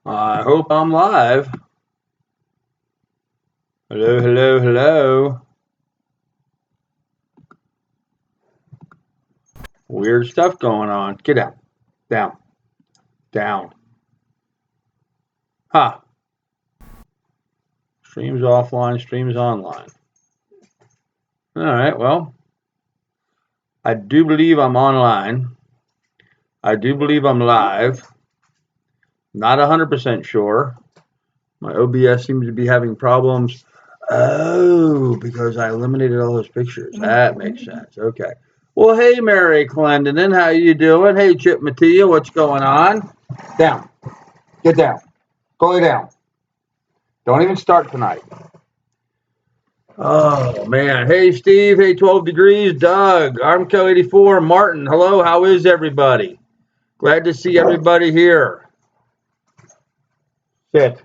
I hope I'm live. Hello, hello, hello. Weird stuff going on. Get down, down, down. Ha. Stream's offline, stream's online. All right, well, I do believe I'm online. I do believe I'm live. Not 100% sure. My OBS seems to be having problems. Oh, because I eliminated all those pictures. That makes sense. Okay. Well, hey, Mary Clendenin, how you doing? Hey, Chip Mattia, what's going on? Down. Get down. Go lay down. Don't even start tonight. Oh, man. Hey, Steve. Hey, 12 Degrees. Doug. Armco 84. Martin. Hello. How is everybody? Glad to see everybody here. Sit.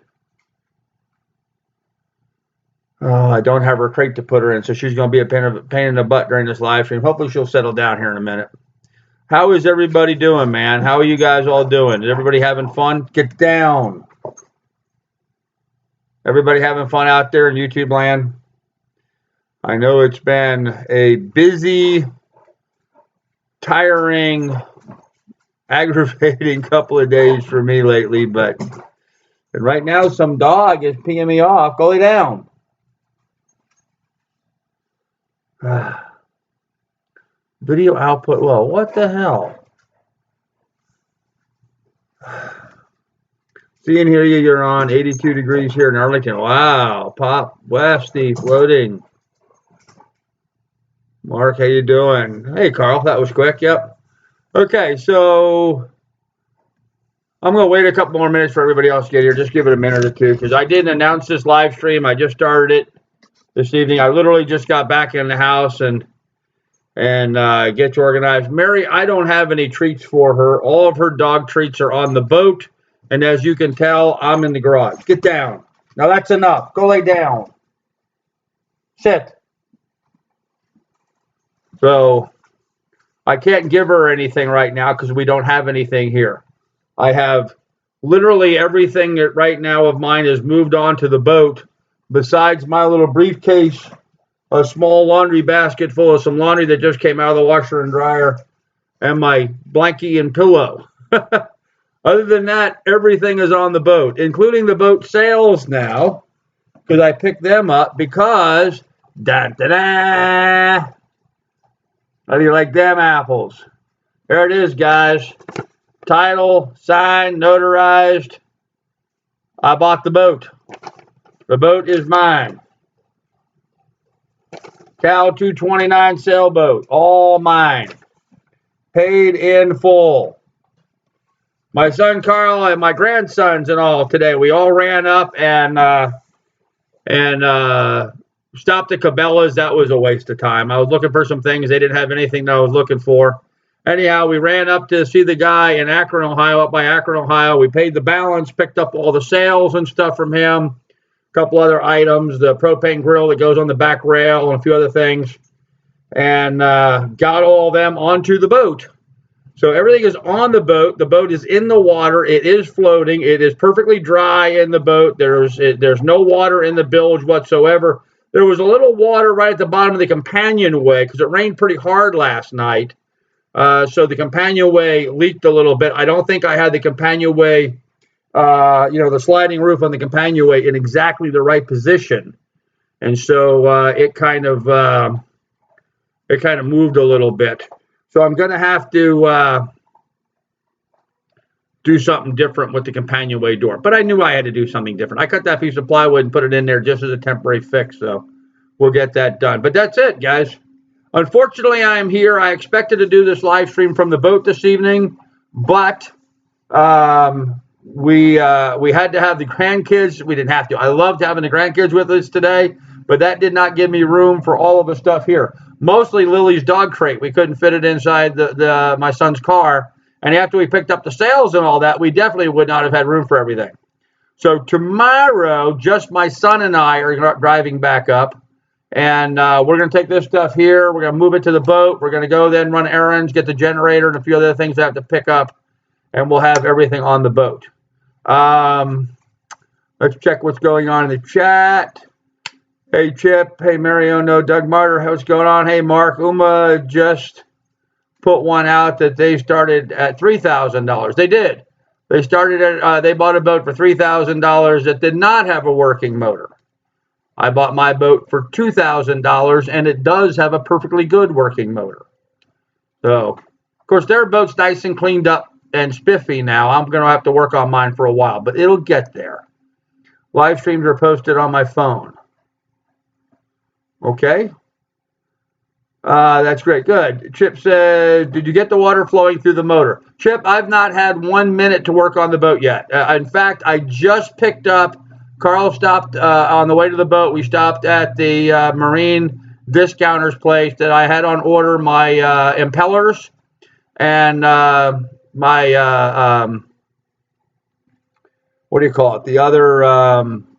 Oh, I don't have her crate to put her in, so she's going to be a pain in the butt during this live stream. Hopefully she'll settle down here in a minute. How is everybody doing, man? How are you guys all doing? Is everybody having fun? Get down. Everybody having fun out there in YouTube land? I know it's been a busy, tiring, aggravating couple of days for me lately, but right now some dog is peeing me off. Go lay down. Video output low. What the hell? Seeing here you're on 82 degrees here in Arlington. Wow. Pop Westy floating. Mark, how you doing? Hey, Carl. That was quick. Yep. Okay, so I'm going to wait a couple more minutes for everybody else to get here. Just give it a minute or two because I didn't announce this live stream. I just started it this evening. I literally just got back in the house and get organized. Mary, I don't have any treats for her. All of her dog treats are on the boat. And as you can tell, I'm in the garage. Get down. Now that's enough. Go lay down. Sit. So I can't give her anything right now because we don't have anything here. I have literally everything that right now of mine is moved onto the boat besides my little briefcase, a small laundry basket full of some laundry that just came out of the washer and dryer, and my blankie and pillow. Other than that, everything is on the boat, including the boat sails now, because I picked them up because, da-da-da, how do you like them apples? There it is, guys. Title, signed, notarized. I bought the boat. The boat is mine. Cal 229 sailboat, all mine. Paid in full. My son Carl and my grandsons and all today, we all ran up and stopped at Cabela's. That was a waste of time. I was looking for some things. They didn't have anything that I was looking for. Anyhow, we ran up to see the guy in Akron, Ohio, up by Akron, Ohio. We paid the balance, picked up all the sails and stuff from him, a couple other items, the propane grill that goes on the back rail and a few other things, and got all of them onto the boat. So everything is on the boat. The boat is in the water. It is floating. It is perfectly dry in the boat. There's no water in the bilge whatsoever. There was a little water right at the bottom of the companionway because it rained pretty hard last night. So the companionway leaked a little bit. I don't think I had the companionway, the sliding roof on the companionway in exactly the right position. And so it kind of moved a little bit. So I'm going to have to do something different with the companionway door. But I knew I had to do something different. I cut that piece of plywood and put it in there just as a temporary fix. So we'll get that done. But that's it, guys. Unfortunately, I am here. I expected to do this live stream from the boat this evening, but we had to have the grandkids. We didn't have to. I loved having the grandkids with us today, but that did not give me room for all of the stuff here. Mostly Lily's dog crate. We couldn't fit it inside my son's car. And after we picked up the sails and all that, we definitely would not have had room for everything. So tomorrow, just my son and I are driving back up. And we're going to take this stuff here. We're going to move it to the boat. We're going to go then run errands, get the generator and a few other things I have to pick up. And we'll have everything on the boat. Let's check what's going on in the chat. Hey, Chip. Hey, Mariono. Doug Martyr. What's going on? Hey, Mark. Uma just put one out that they started at $3,000. They did. They started at, they bought a boat for $3,000 that did not have a working motor. I bought my boat for $2,000 and it does have a perfectly good working motor. So, of course, their boat's nice and cleaned up and spiffy now. I'm going to have to work on mine for a while, but it'll get there. Live streams are posted on my phone. Okay. That's great. Good. Chip says, did you get the water flowing through the motor? Chip, I've not had 1 minute to work on the boat yet. In fact, I just picked up, Carl stopped on the way to the boat. We stopped at the marine discounter's place that I had on order my impellers and my, what do you call it? The other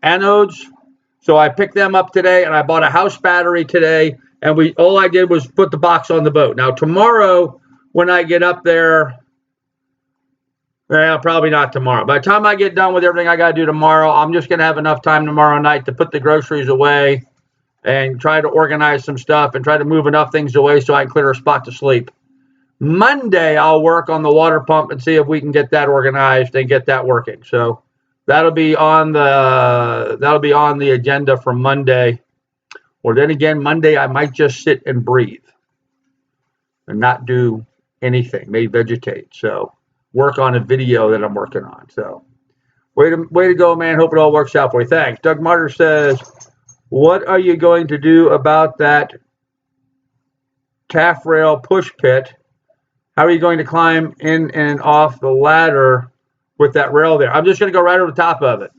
anodes. So I picked them up today and I bought a house battery today. And all I did was put the box on the boat. Now, tomorrow, when I get up there, well, probably not tomorrow. By the time I get done with everything I got to do tomorrow, I'm just going to have enough time tomorrow night to put the groceries away and try to organize some stuff and try to move enough things away so I can clear a spot to sleep. Monday, I'll work on the water pump and see if we can get that organized and get that working. So that'll be on the agenda for Monday. Or then again, Monday, I might just sit and breathe and not do anything, maybe vegetate. So work on a video that I'm working on. So way to go, man. Hope it all works out for you. Thanks. Doug Martyr says, what are you going to do about that taffrail push pit? How are you going to climb in and off the ladder with that rail there? I'm just going to go right over the top of it.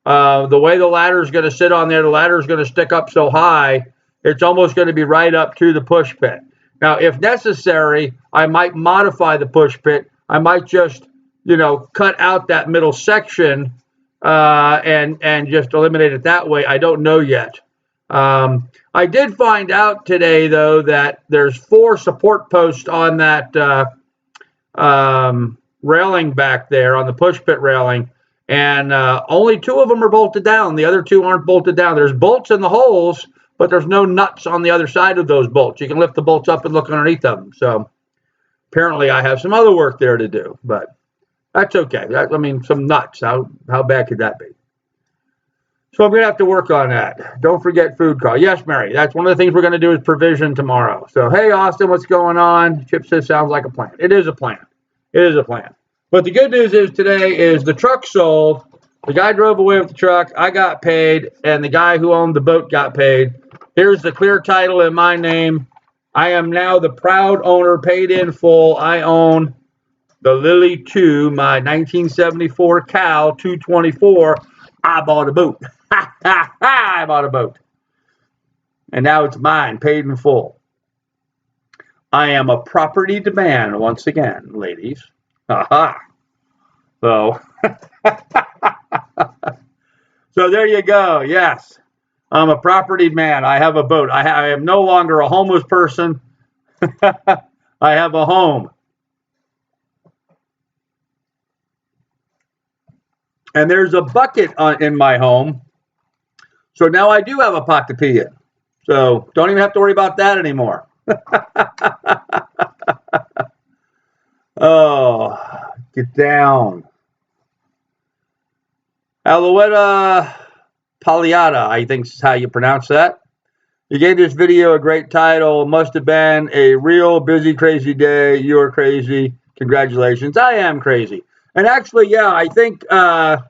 The way the ladder is going to sit on there, the ladder is going to stick up so high, it's almost going to be right up to the push pit. Now, if necessary, I might modify the push pit. I might just, cut out that middle section and just eliminate it that way. I don't know yet. I did find out today, though, that there's 4 support posts on that railing back there, on the push pit railing. And only 2 of them are bolted down. The other 2 aren't bolted down. There's bolts in the holes, but there's no nuts on the other side of those bolts. You can lift the bolts up and look underneath them. So apparently I have some other work there to do, but that's okay. Some nuts. How bad could that be? So I'm going to have to work on that. Don't forget food, Carl. Yes, Mary. That's one of the things we're going to do is provision tomorrow. So, hey, Austin, what's going on? Chip says, sounds like a plan. It is a plan. It is a plan. But the good news is today is the truck sold. The guy drove away with the truck. I got paid, and the guy who owned the boat got paid. Here's the clear title in my name. I am now the proud owner, paid in full. I own the Lily 2, my 1974 Cal 224. I bought a boat. I bought a boat. And now it's mine, paid in full. I am a property man once again, ladies. Aha. So, so there you go. Yes, I'm a property man. I have a boat. I am no longer a homeless person. I have a home. And there's a bucket in my home. So now I do have a pot to pee in. So don't even have to worry about that anymore. Oh, get down. Alouetta Paliata, I think is how you pronounce that. You gave this video a great title. Must have been a real busy, crazy day. You're crazy. Congratulations. I am crazy. And actually, yeah, I think I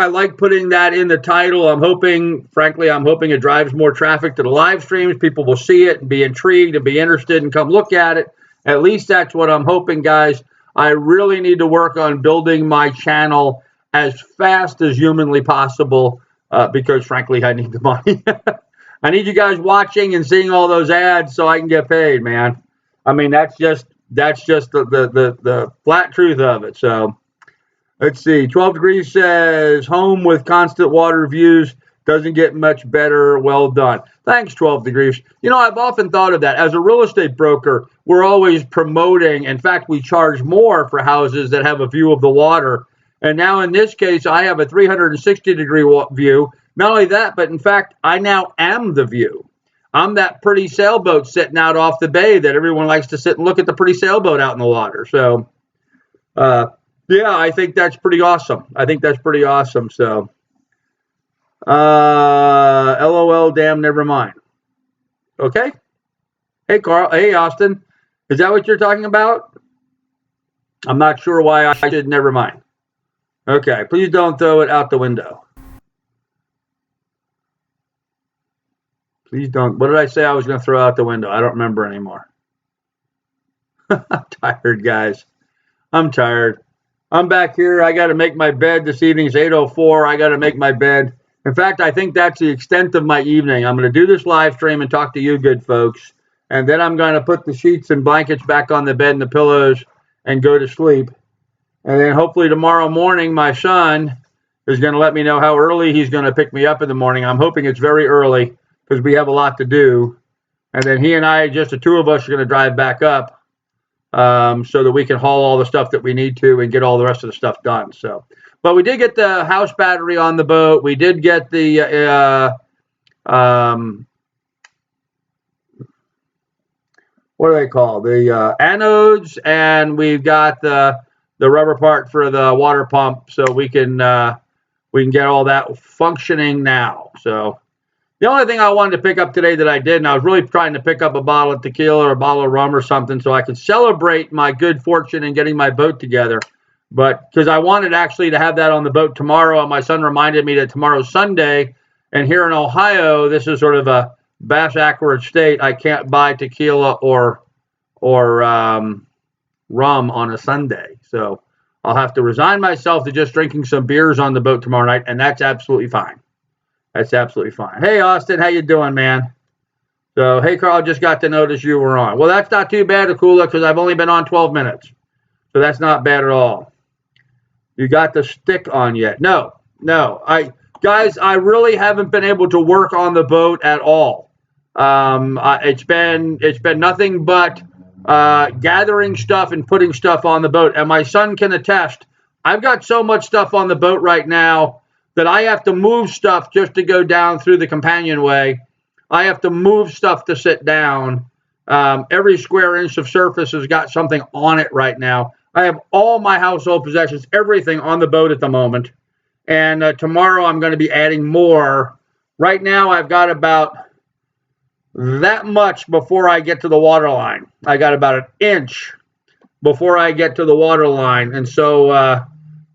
like putting that in the title. I'm hoping it drives more traffic to the live streams. People will see it and be intrigued and be interested and come look at it. At least that's what I'm hoping, guys. I really need to work on building my channel as fast as humanly possible because, frankly, I need the money. I need you guys watching and seeing all those ads so I can get paid, man. I mean, that's just the flat truth of it. So let's see. 12 Degrees says, home with constant water views doesn't get much better. Well done. Thanks, 12 Degrees. I've often thought of that. As a real estate broker, we're always promoting. In fact, we charge more for houses that have a view of the water. And now in this case, I have a 360-degree view. Not only that, but in fact, I now am the view. I'm that pretty sailboat sitting out off the bay that everyone likes to sit and look at the pretty sailboat out in the water. So, yeah, I think that's pretty awesome. I think that's pretty awesome. So, LOL, damn, never mind. Okay. Hey, Carl. Hey, Austin. Is that what you're talking about? I'm not sure why I should never mind. Okay. Please don't throw it out the window. Please don't. What did I say I was going to throw out the window? I don't remember anymore. I'm tired, guys. I'm tired. I'm back here. I got to make my bed this evening. It's 8:04. I got to make my bed. In fact, I think that's the extent of my evening. I'm going to do this live stream and talk to you good folks. And then I'm going to put the sheets and blankets back on the bed and the pillows and go to sleep. And then hopefully tomorrow morning, my son is going to let me know how early he's going to pick me up in the morning. I'm hoping it's very early because we have a lot to do. And then he and I, just the two of us, are going to drive back up so that we can haul all the stuff that we need to and get all the rest of the stuff done. So, but we did get the house battery on the boat. We did get the what do they call the anodes, and we've got the rubber part for the water pump, so we can get all that functioning now. So the only thing I wanted to pick up today that I did, and I was really trying to pick up a bottle of tequila or a bottle of rum or something so I could celebrate my good fortune in getting my boat together. But because I wanted actually to have that on the boat tomorrow, and my son reminded me that tomorrow's Sunday, and here in Ohio, this is sort of a bass-backward state. I can't buy tequila or rum on a Sunday. So I'll have to resign myself to just drinking some beers on the boat tomorrow night, and that's absolutely fine. That's absolutely fine. Hey, Austin, how you doing, man? So, hey, Carl, just got to notice you were on. Well, that's not too bad, Akula, because I've only been on 12 minutes. So that's not bad at all. You got the stick on yet? No. Guys, I really haven't been able to work on the boat at all. It's been nothing but gathering stuff and putting stuff on the boat. And my son can attest. I've got so much stuff on the boat right now that I have to move stuff just to go down through the companionway. I have to move stuff to sit down. Every square inch of surface has got something on it right now. I have all my household possessions, everything on the boat at the moment. And tomorrow I'm going to be adding more. Right now I've got about that much before I get to the water line. I got about an inch before I get to the water line. And so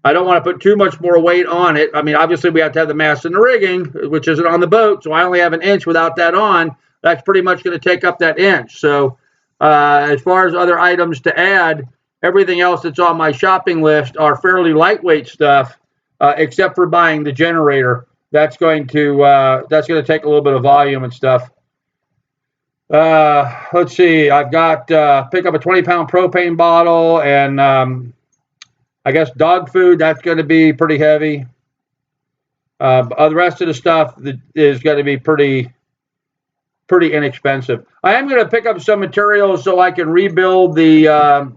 I don't want to put too much more weight on it. I mean, obviously we have to have the mast and the rigging, which isn't on the boat. So I only have an inch without that on. That's pretty much going to take up that inch. So as far as other items to add, everything else that's on my shopping list are fairly lightweight stuff, except for buying the generator. That's going to take a little bit of volume and stuff. Let's see. I've got pick up a 20-pound propane bottle, and I guess dog food. That's going to be pretty heavy. The rest of the stuff is going to be pretty inexpensive. I am going to pick up some materials so I can rebuild the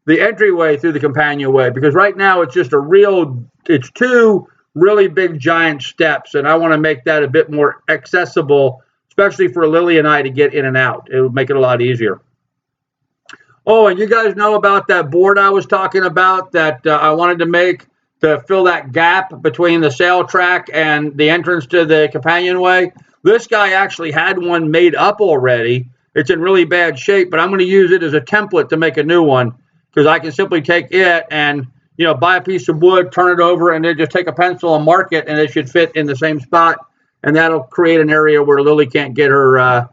entryway through the companionway, because right now it's two really big giant steps, and I want to make that a bit more accessible, especially for Lily and I to get in and out. It would make it a lot easier. Oh, and you guys know about that board I was talking about that I wanted to make to fill that gap between the sail track and the entrance to the companionway? This guy actually had one made up already. It's in really bad shape, but I'm going to use it as a template to make a new one, because I can simply take it and, buy a piece of wood, turn it over, and then just take a pencil and mark it, and it should fit in the same spot. And that'll create an area where Lily can't get her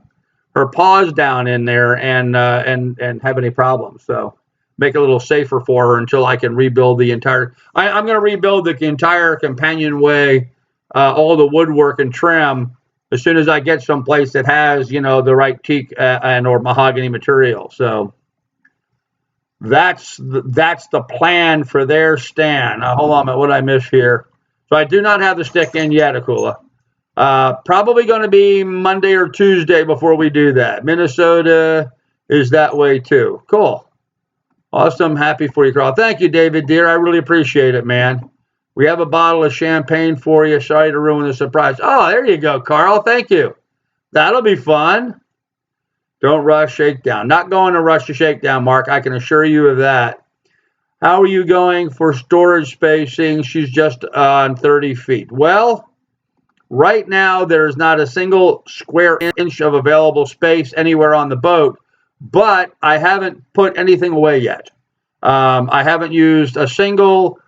paws down in there and have any problems. So make it a little safer for her until I can rebuild the entire. I'm going to rebuild the entire companionway, all the woodwork and trim, as soon as I get someplace that has the right teak and or mahogany material. So that's the plan for their stand. Hold on a minute, what did I miss here? So I do not have the stick in yet, Akula. Probably going to be Monday or Tuesday before we do that. Minnesota is that way too. Cool. Awesome. Happy for you, Carl. Thank you, David, dear. I really appreciate it, man. We have a bottle of champagne for you. Sorry to ruin the surprise. Oh, there you go, Carl. Thank you. That'll be fun. Don't rush shakedown. Not going to rush the shakedown, Mark. I can assure you of that. How are you going for storage spacing? She's just on 30 feet. Well, right now there's not a single square inch of available space anywhere on the boat, but I haven't put anything away yet. I haven't used a single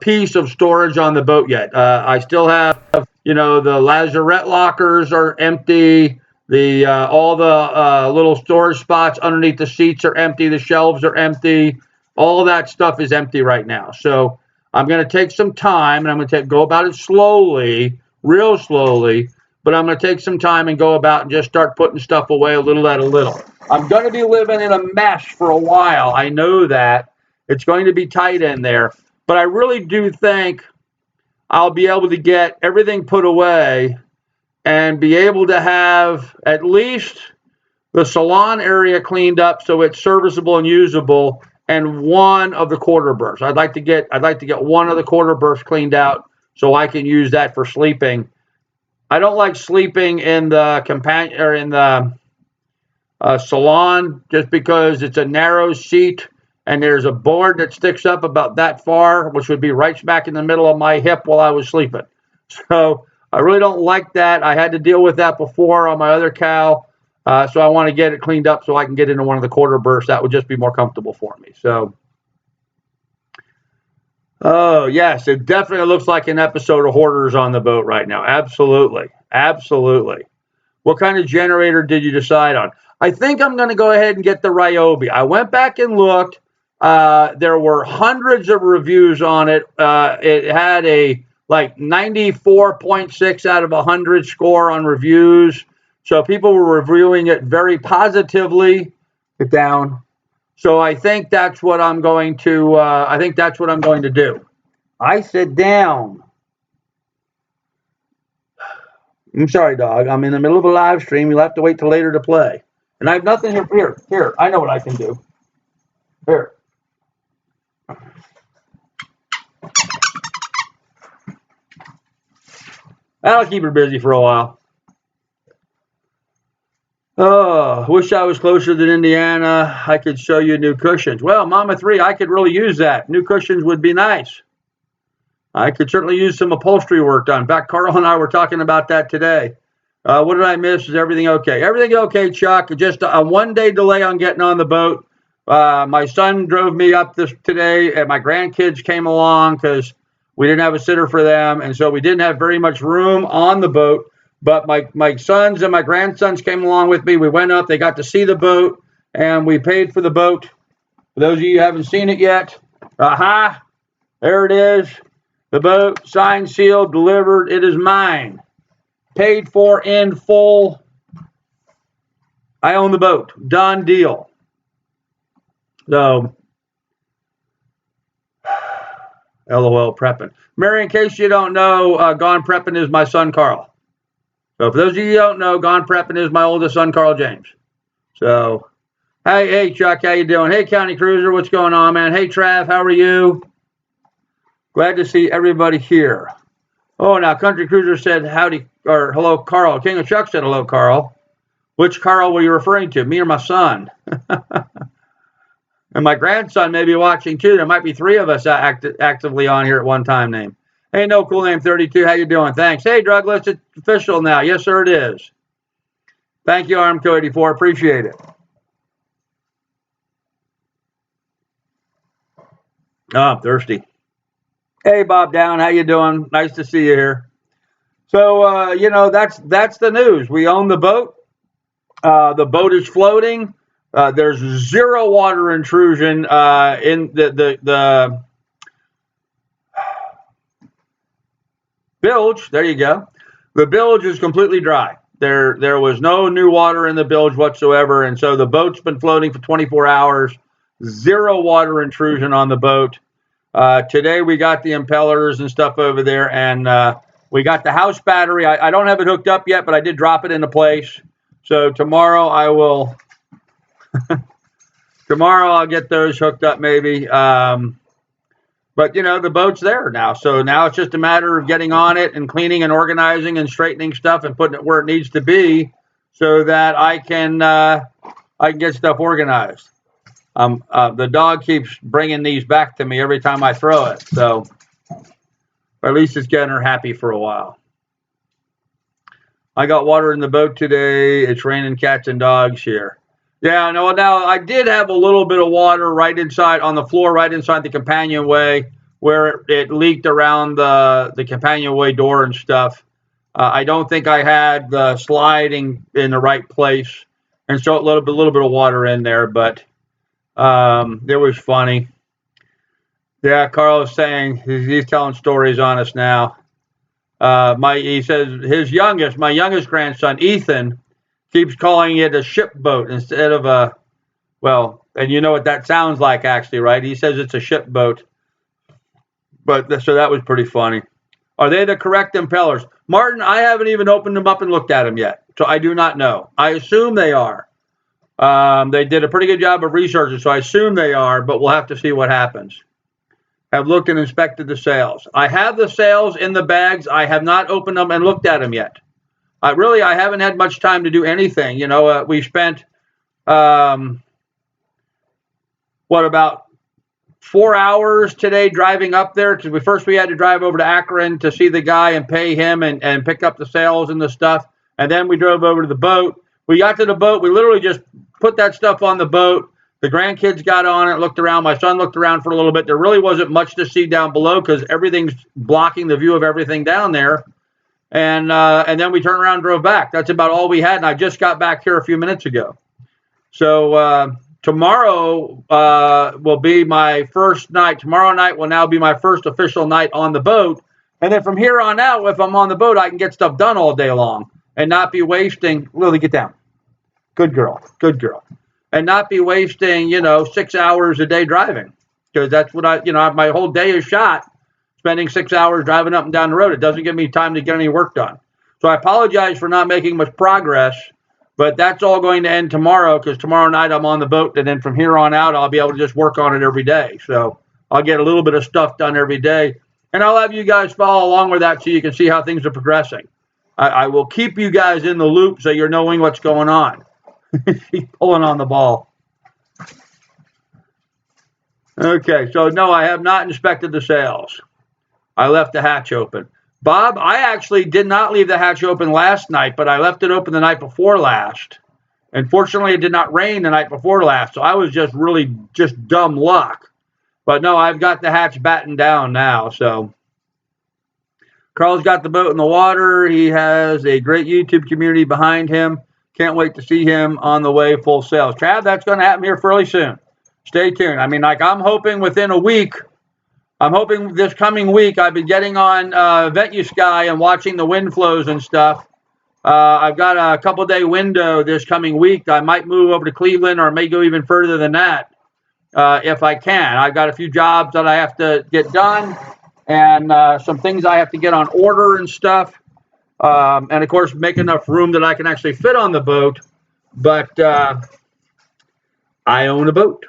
piece of storage on the boat yet. I still have, the lazarette lockers are empty. The all the little storage spots underneath the seats are empty. The shelves are empty. All that stuff is empty right now. So I'm going to take some time, and I'm going to go about it slowly, real slowly. But I'm going to take some time and go about and just start putting stuff away a little at a little. I'm going to be living in a mess for a while. I know that. It's going to be tight in there. But I really do think I'll be able to get everything put away and be able to have at least the salon area cleaned up so it's serviceable and usable, and one of the quarter berths. I'd like to get one of the quarter berths cleaned out so I can use that for sleeping. I don't like sleeping in the companion or in the salon just because it's a narrow seat and there's a board that sticks up about that far, which would be right smack in the middle of my hip while I was sleeping. So I really don't like that. I had to deal with that before on my other cow. So I want to get it cleaned up so I can get into one of the quarter berths. That would just be more comfortable for me. So, oh, yes, it definitely looks like an episode of Hoarders on the boat right now. Absolutely. Absolutely. What kind of generator did you decide on? I think I'm going to go ahead and get the Ryobi. I went back and looked. There were hundreds of reviews on it. It had a 94.6 out of 100 score on reviews. So people were reviewing it very positively. Get down. So I think that's what I'm going to. Do. I sit down. I'm sorry, dog. I'm in the middle of a live stream. You'll have to wait till later to play. And I have nothing here. Here. I know what I can do. Here. That'll keep her busy for a while. Oh, wish I was closer than Indiana. I could show you new cushions. Well, Mama 3, I could really use that. New cushions would be nice. I could certainly use some upholstery work done. In fact, Carl and I were talking about that today. What did I miss? Is everything okay? Everything okay, Chuck. Just a one-day delay on getting on the boat. My son drove me up today, and my grandkids came along because we didn't have a sitter for them, and so we didn't have very much room on the boat. But my sons and my grandsons came along with me. We went up. They got to see the boat, and we paid for the boat. For those of you who haven't seen it yet, there it is. The boat, signed, sealed, delivered. It is mine. Paid for in full. I own the boat. Done deal. So, LOL prepping. Mary, in case you don't know, Gone Prepping is my son, Carl. So for those of you who don't know, Gone Prepping is my oldest son, Carl James. So, hey, Chuck, how you doing? Hey, County Cruiser, what's going on, man? Hey, Trav, how are you? Glad to see everybody here. Oh, now Country Cruiser said howdy, or hello, Carl. King of Chuck said hello, Carl. Which Carl were you referring to, me or my son? And my grandson may be watching too. There might be 3 of us actively on here at one time. Name. Hey, no cool name 32. How you doing? Thanks. Hey, Drugless, it's official now. Yes, sir, it is. Thank you, Armco 84. Appreciate it. Oh, I'm thirsty. Hey, Bob Down, how you doing? Nice to see you here. So, that's the news. We own the boat. The boat is floating. There's 0 water intrusion in the bilge. There you go. The bilge is completely dry. There was no new water in the bilge whatsoever, and so the boat's been floating for 24 hours. 0 water intrusion on the boat. Today we got the impellers and stuff over there, and we got the house battery. I don't have it hooked up yet, but I did drop it into place. So tomorrow I will tomorrow I'll get those hooked up maybe. But the boat's there now, so now it's just a matter of getting on it and cleaning and organizing and straightening stuff and putting it where it needs to be, so that I can get stuff organized. The dog keeps bringing these back to me every time I throw it, so at least it's getting her happy for a while. I got water in the boat today. It's raining cats and dogs here. Yeah, no, now I did have a little bit of water right inside on the floor, right inside the companionway, where it leaked around the companionway door and stuff. I don't think I had the sliding in the right place, and so a little bit of water in there, but it was funny. Yeah, Carl is saying he's telling stories on us now. He says my youngest grandson, Ethan, keeps calling it a ship boat instead of and you know what that sounds like, actually, right? He says it's a ship boat. But so that was pretty funny. Are they the correct impellers? Martin, I haven't even opened them up and looked at them yet, so I do not know. I assume they are. They did a pretty good job of researching, so I assume they are, but we'll have to see what happens. Have looked and inspected the sails. I have the sails in the bags. I have not opened them and looked at them yet. I haven't had much time to do anything. We spent, about 4 hours today driving up there, because we had to drive over to Akron to see the guy and pay him and pick up the sails and the stuff. And then we drove over to the boat. We got to the boat. We literally just put that stuff on the boat. The grandkids got on it, looked around. My son looked around for a little bit. There really wasn't much to see down below because everything's blocking the view of everything down there. And then we turned around and drove back. That's about all we had, and I just got back here a few minutes ago. So tomorrow will be my first night. Tomorrow night will now be my first official night on the boat. And then from here on out, if I'm on the boat, I can get stuff done all day long and not be wasting. Lily, get down. Good girl. Good girl. And not be wasting, 6 hours a day driving, because that's what my whole day is shot spending 6 hours driving up and down the road. It doesn't give me time to get any work done. So I apologize for not making much progress, but that's all going to end tomorrow, because tomorrow night I'm on the boat, and then from here on out, I'll be able to just work on it every day. So I'll get a little bit of stuff done every day, and I'll have you guys follow along with that so you can see how things are progressing. I will keep you guys in the loop so you're knowing what's going on. She's pulling on the ball. Okay, so no, I have not inspected the sails. I left the hatch open. Bob, I actually did not leave the hatch open last night, but I left it open the night before last. And fortunately, it did not rain the night before last, so I was just dumb luck. But no, I've got the hatch battened down now, so. Carl's got the boat in the water. He has a great YouTube community behind him. Can't wait to see him on the way full sails. Trav, that's going to happen here fairly soon. Stay tuned. I'm hoping within a week. I'm hoping this coming week I've been getting on VentuSky and watching the wind flows and stuff. I've got a couple-day window this coming week. I might move over to Cleveland, or may go even further than that if I can. I've got a few jobs that I have to get done, and some things I have to get on order and stuff. And of course, make enough room that I can actually fit on the boat. But I own a boat.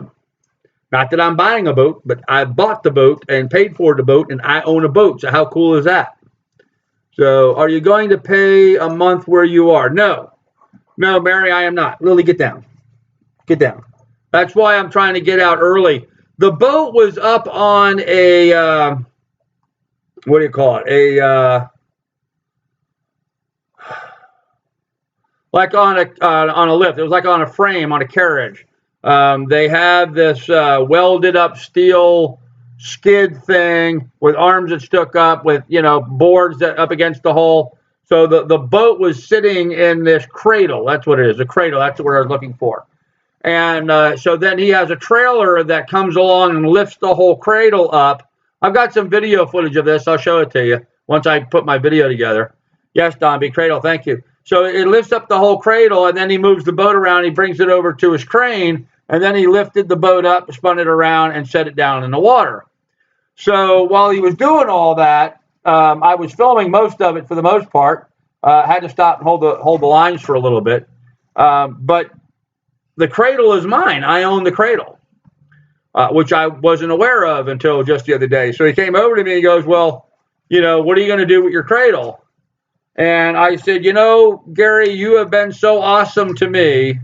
Not that I'm buying a boat, but I bought the boat and paid for the boat, and I own a boat. So how cool is that? So are you going to pay a month where you are? No. No, Mary, I am not. Lily, get down. Get down. That's why I'm trying to get out early. The boat was up on a, what do you call it? Like on a lift. It was like on a frame, on a carriage. They have this welded up steel skid thing with arms that stuck up with, boards that up against the hull. So the boat was sitting in this cradle. That's what it is, a cradle. That's what I was looking for. And so then he has a trailer that comes along and lifts the whole cradle up. I've got some video footage of this. I'll show it to you once I put my video together. Yes, Don B. Cradle, thank you. So it lifts up the whole cradle, and then he moves the boat around. He brings it over to his crane, and then he lifted the boat up, spun it around, and set it down in the water. So while he was doing all that, I was filming most of it for the most part. Had to stop and hold the lines for a little bit. But the cradle is mine. I own the cradle, which I wasn't aware of until just the other day. So he came over to me and he goes, well, what are you going to do with your cradle? And I said, Gary, you have been so awesome to me.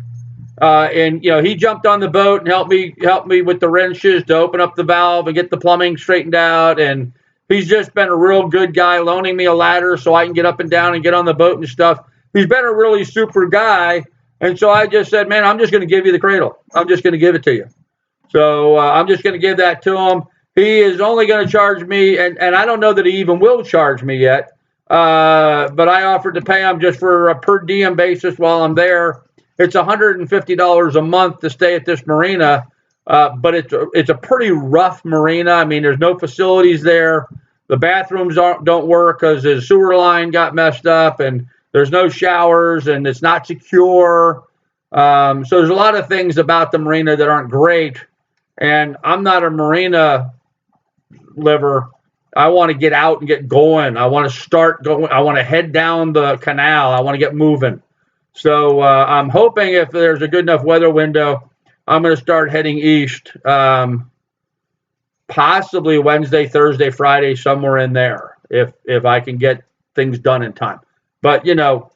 And he jumped on the boat and helped me with the wrenches to open up the valve and get the plumbing straightened out. And he's just been a real good guy, loaning me a ladder so I can get up and down and get on the boat and stuff. He's been a really super guy. And so I just said, man, I'm just going to give you the cradle. I'm just going to give it to you. So I'm just going to give that to him. He is only going to charge me, and I don't know that he even will charge me yet. But I offered to pay him just for a per diem basis while I'm there. It's $150 a month to stay at this marina, but it's a pretty rough marina. I mean, there's no facilities there. The bathrooms don't work because the sewer line got messed up, and there's no showers, and it's not secure. So there's a lot of things about the marina that aren't great. And I'm not a marina liver. I want to get out and get going. I want to start going. I want to head down the canal. I want to get moving. So I'm hoping if there's a good enough weather window, I'm going to start heading east, possibly Wednesday, Thursday, Friday, somewhere in there, if I can get things done in time. But,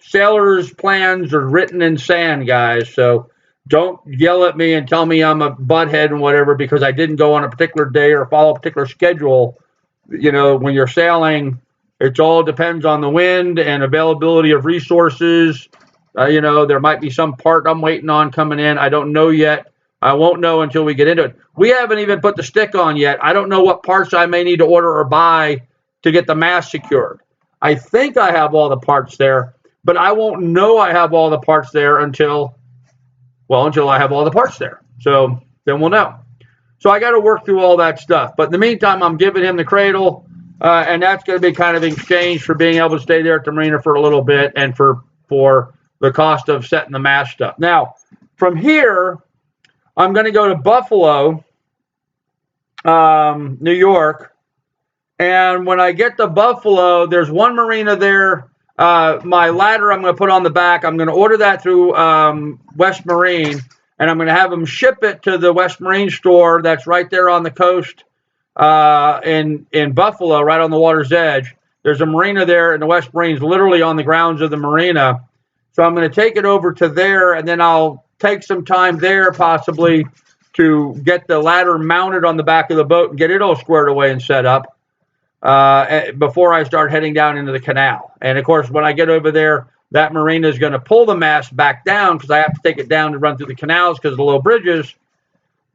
sailors' plans are written in sand, guys. So don't yell at me and tell me I'm a butthead and whatever because I didn't go on a particular day or follow a particular schedule. When you're sailing, it all depends on the wind and availability of resources. There might be some part I'm waiting on coming in. I don't know yet. I won't know until we get into it. We haven't even put the stick on yet. I don't know what parts I may need to order or buy to get the mast secured. I think I have all the parts there, but I won't know I have all the parts there until I have all the parts there. So then we'll know. So I got to work through all that stuff. But in the meantime, I'm giving him the cradle, and that's going to be kind of in exchange for being able to stay there at the marina for a little bit and for the cost of setting the mast up. Now, from here, I'm going to go to Buffalo, New York. And when I get to Buffalo, there's one marina there. My ladder I'm going to put on the back. I'm going to order that through West Marine, and I'm going to have them ship it to the West Marine store that's right there on the coast in Buffalo, right on the water's edge. There's a marina there, and the West Marine's literally on the grounds of the marina. So I'm going to take it over to there, and then I'll take some time there possibly to get the ladder mounted on the back of the boat and get it all squared away and set up before I start heading down into the canal. And, of course, when I get over there, that marina is going to pull the mast back down because I have to take it down to run through the canals because of the low bridges.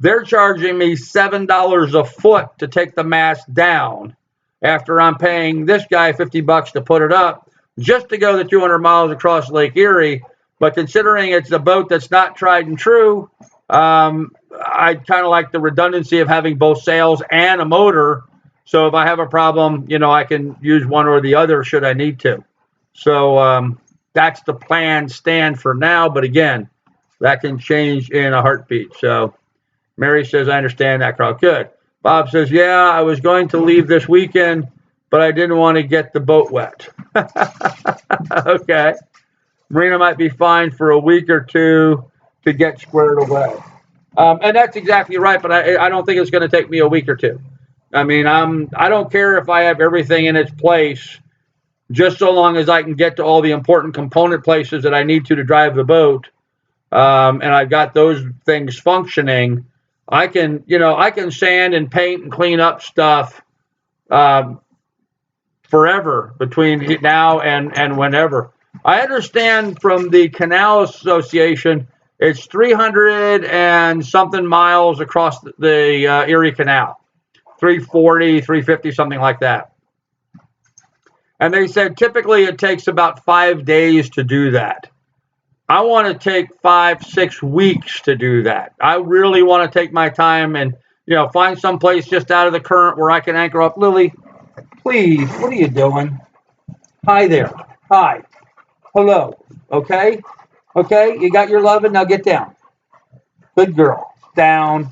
They're charging me $7 a foot to take the mast down after I'm paying this guy $50 to put it up just to go the 200 miles across Lake Erie. But considering it's a boat that's not tried and true, I kind of like the redundancy of having both sails and a motor. So if I have a problem, I can use one or the other should I need to. So that's the plan stand for now. But again, that can change in a heartbeat. So Mary says, I understand that, Carl. Good. Bob says, yeah, I was going to leave this weekend, but I didn't want to get the boat wet. Okay. Marina might be fine for a week or two to get squared away. And that's exactly right, but I don't think it's going to take me a week or two. I mean, I don't care if I have everything in its place, just so long as I can get to all the important component places that I need to drive the boat, and I've got those things functioning. I can sand and paint and clean up stuff forever between now and whenever. I understand from the Canal Association, it's 300 and something miles across the Erie Canal. 340, 350, something like that. And they said typically it takes about 5 days to do that. I want to take 5-6 weeks to do that. I really want to take my time and, find some place just out of the current where I can anchor up. Lily, please, what are you doing? Hi there. Hi. Hello. Okay? Okay, you got your loving, now get down. Good girl. Down.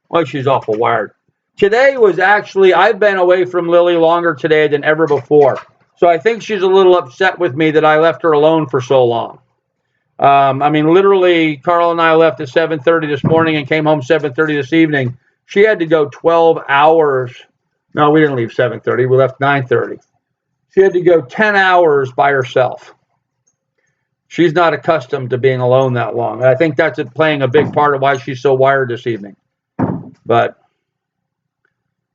Well, she's awful wired. Today was actually, I've been away from Lily longer today than ever before. So I think she's a little upset with me that I left her alone for so long. I mean, literally, Carl and I left at 7:30 this morning and came home 7:30 this evening. She had to go 12 hours. No, we didn't leave 7:30. We left 9:30. She had to go 10 hours by herself. She's not accustomed to being alone that long. And I think that's playing a big part of why she's so wired this evening. But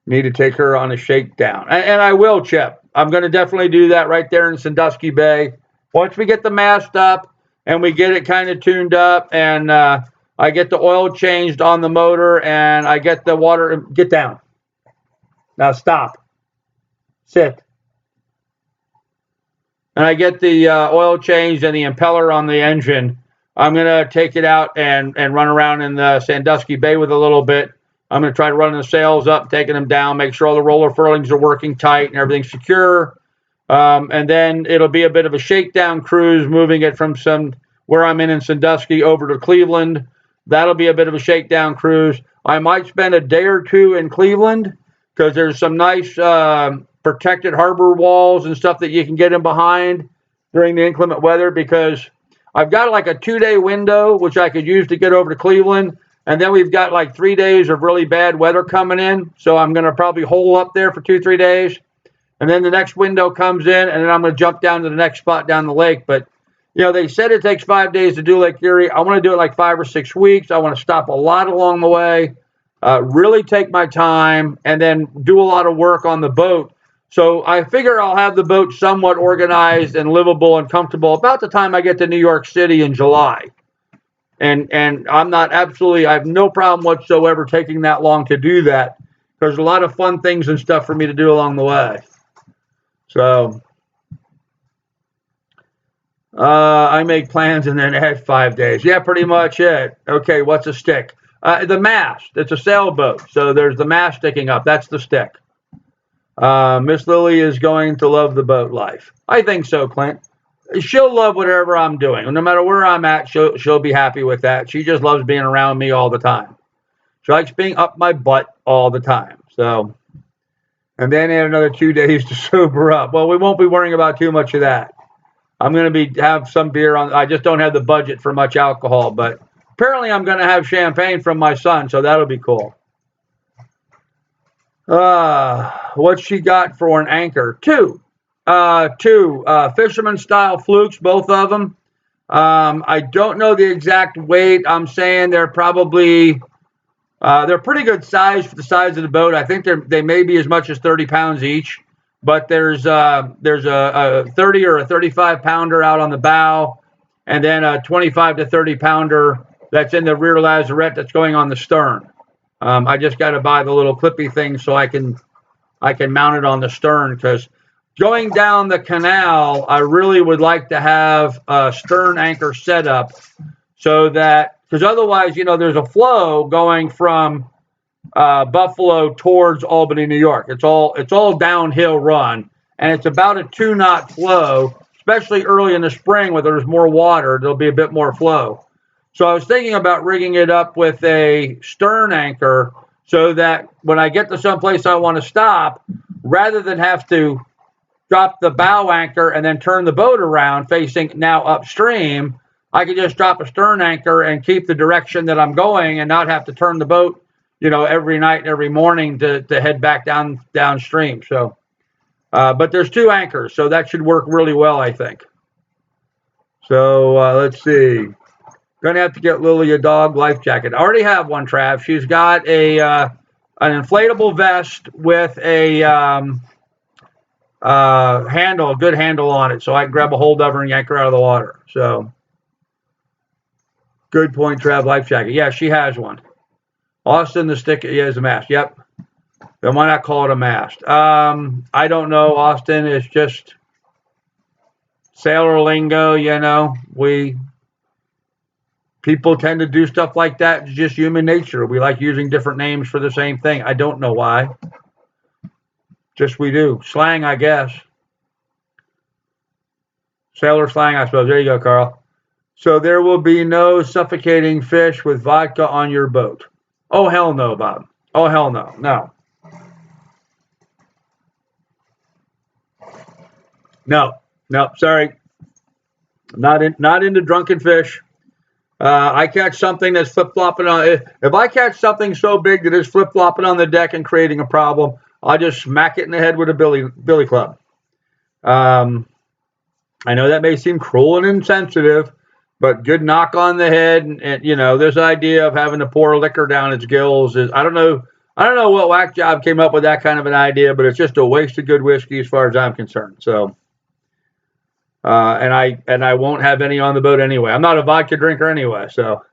need to take her on a shakedown. And I will, Chip. I'm going to definitely do that right there in Sandusky Bay. Once we get the mast up and we get it kind of tuned up and I get the oil changed on the motor and I get the water. Get down. Now stop. Sit. And I get the oil changed and the impeller on the engine, I'm going to take it out and run around in the Sandusky Bay with a little bit. I'm going to try to run the sails up, taking them down, make sure all the roller furlings are working tight and everything's secure. And then it'll be a bit of a shakedown cruise, moving it from where I'm in Sandusky over to Cleveland. That'll be a bit of a shakedown cruise. I might spend a day or two in Cleveland because there's some nice protected harbor walls and stuff that you can get in behind during the inclement weather, because I've got like a 2-day window which I could use to get over to Cleveland, and then we've got like 3 days of really bad weather coming in, so I'm going to probably hole up there for 2-3 days, and then the next window comes in, and then I'm going to jump down to the next spot down the lake. But they said it takes 5 days to do Lake Erie. I want to do it like 5 or 6 weeks. I want to stop a lot along the way, really take my time, and then do a lot of work on the boat. So I figure I'll have the boat somewhat organized and livable and comfortable about the time I get to New York City in July. And I have no problem whatsoever taking that long to do that. There's a lot of fun things and stuff for me to do along the way. So I make plans and then add 5 days. Yeah, pretty much it. Okay, what's a stick? The mast. It's a sailboat. So there's the mast sticking up. That's the stick. Miss Lily is going to love the boat life. I think so, Clint. She'll love whatever I'm doing. No matter where I'm at, she'll be happy with that. She just loves being around me all the time. She likes being up my butt all the time. So, and then add another 2 days to sober up. Well, we won't be worrying about too much of that. I'm going to have some beer on. I just don't have the budget for much alcohol, but apparently I'm going to have champagne from my son, so that'll be cool. What she got for an anchor? Two fisherman style flukes, both of them. I don't know the exact weight. I'm saying they're probably they're pretty good size for the size of the boat. I think they may be as much as 30 pounds each, but there's a 30 or a 35 pounder out on the bow, and then a 25 to 30 pounder that's in the rear lazarette that's going on the stern. I just got to buy the little clippy thing so I can mount it on the stern, because going down the canal, I really would like to have a stern anchor set up so that, because otherwise, there's a flow going from Buffalo towards Albany, New York. It's all downhill run, and it's about a 2-knot flow, especially early in the spring where there's more water. There'll be a bit more flow. So I was thinking about rigging it up with a stern anchor so that when I get to someplace I want to stop, rather than have to drop the bow anchor and then turn the boat around facing now upstream, I could just drop a stern anchor and keep the direction that I'm going and not have to turn the boat, every night and every morning to head back downstream. So, but there's 2 anchors, so that should work really well, I think. So let's see. Gonna have to get Lily a dog life jacket. I already have one, Trav. She's got an inflatable vest with a good handle on it, so I can grab a hold of her and yank her out of the water. So, good point, Trav. Life jacket. Yeah, she has one. Austin, the stick is a mast. Yep. Then why not call it a mast? I don't know, Austin. It's just sailor lingo. People tend to do stuff like that. It's just human nature. We like using different names for the same thing. I don't know why. Just we do. Slang, I guess. Sailor slang, I suppose. There you go, Carl. So there will be no suffocating fish with vodka on your boat. Oh, hell no, Bob. Oh, hell no. No. No. Sorry. Not into drunken fish. I catch something that's flip-flopping on. If I catch something so big that it's flip-flopping on the deck and creating a problem, I'll just smack it in the head with a billy club. I know that may seem cruel and insensitive, but good knock on the head, and this idea of having to pour liquor down its gills is I don't know what whack job came up with that kind of an idea, but it's just a waste of good whiskey as far as I'm concerned. So, and I won't have any on the boat anyway. I'm not a vodka drinker anyway. So,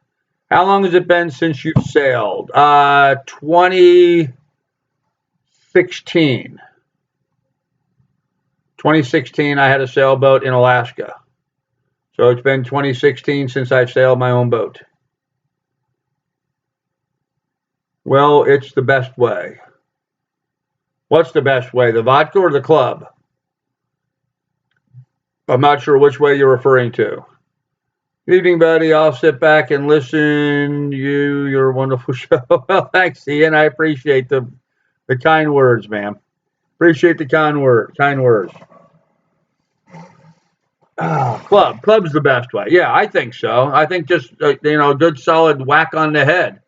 how long has it been since you've sailed? 2016. 2016, I had a sailboat in Alaska. So it's been 2016 since I've sailed my own boat. Well, it's the best way. What's the best way, the vodka or the club? I'm not sure which way you're referring to. Good evening, buddy. I'll sit back and listen. You're a wonderful show. Well, thanks, Ian. I appreciate the kind words, man. Appreciate the kind words. Club's the best way. Yeah, I think so. I think just a good solid whack on the head.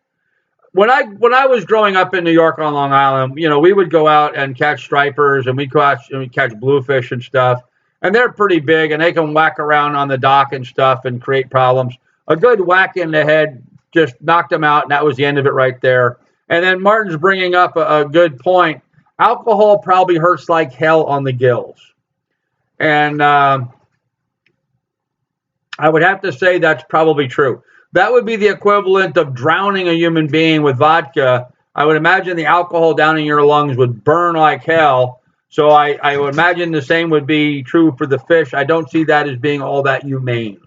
When I was growing up in New York on Long Island, we would go out and catch stripers, and we catch bluefish and stuff, and they're pretty big, and they can whack around on the dock and stuff and create problems. A good whack in the head just knocked them out, and that was the end of it right there. And then Martin's bringing up a good point. Alcohol probably hurts like hell on the gills, and I would have to say that's probably true. That would be the equivalent of drowning a human being with vodka. I would imagine the alcohol down in your lungs would burn like hell. So I would imagine the same would be true for the fish. I don't see that as being all that humane.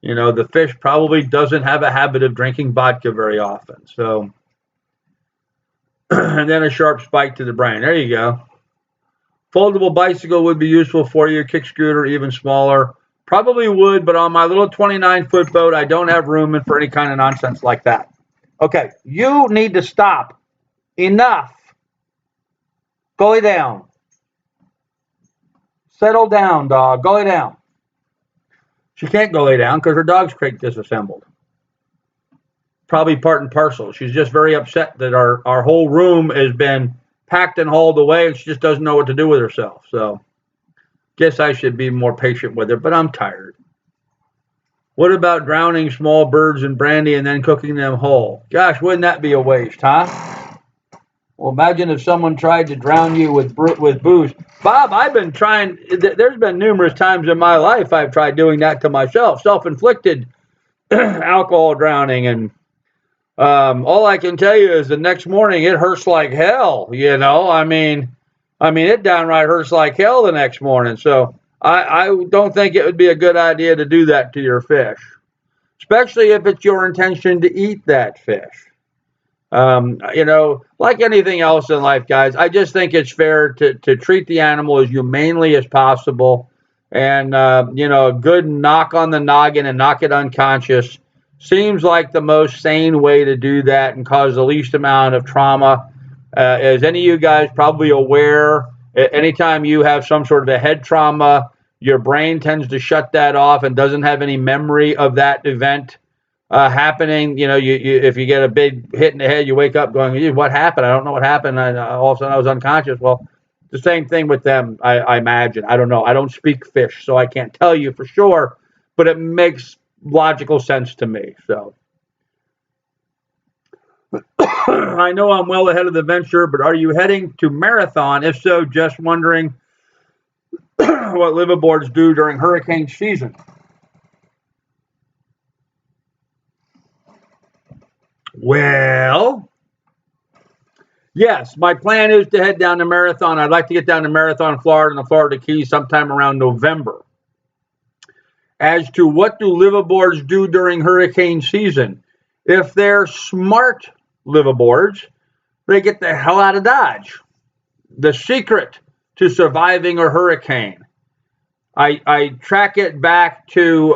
The fish probably doesn't have a habit of drinking vodka very often. So, and then a sharp spike to the brain. There you go. Foldable bicycle would be useful for you. Kick scooter, even smaller. Probably would, but on my little 29-foot boat, I don't have room for any kind of nonsense like that. Okay, you need to stop. Enough. Go lay down. Settle down, dog. Go lay down. She can't go lay down because her dog's crate disassembled. Probably part and parcel. She's just very upset that our whole room has been packed and hauled away, and she just doesn't know what to do with herself. So, guess I should be more patient with her, but I'm tired. What about drowning small birds in brandy and then cooking them whole? Gosh, wouldn't that be a waste, huh? Well, imagine if someone tried to drown you with booze. Bob, I've been trying. There's been numerous times in my life I've tried doing that to myself, self-inflicted alcohol drowning, and all I can tell you is the next morning it hurts like hell. It downright hurts like hell the next morning. So I don't think it would be a good idea to do that to your fish, especially if it's your intention to eat that fish. Like anything else in life, guys, I just think it's fair to treat the animal as humanely as possible. And, a good knock on the noggin and knock it unconscious seems like the most sane way to do that and cause the least amount of trauma. As any of you guys probably aware, anytime you have some sort of a head trauma, your brain tends to shut that off and doesn't have any memory of that event happening. If you get a big hit in the head, you wake up going, what happened? I don't know what happened. All of a sudden I was unconscious. Well, the same thing with them, I imagine. I don't know. I don't speak fish, so I can't tell you for sure, but it makes logical sense to me. So I know I'm well ahead of the venture, but are you heading to Marathon? If so, just wondering what liveaboards do during hurricane season. Well, yes, my plan is to head down to Marathon. I'd like to get down to Marathon, Florida, and the Florida Keys sometime around November. As to what do liveaboards do during hurricane season, if they're smart liveaboards, they get the hell out of Dodge. The secret to surviving a hurricane. I track it back to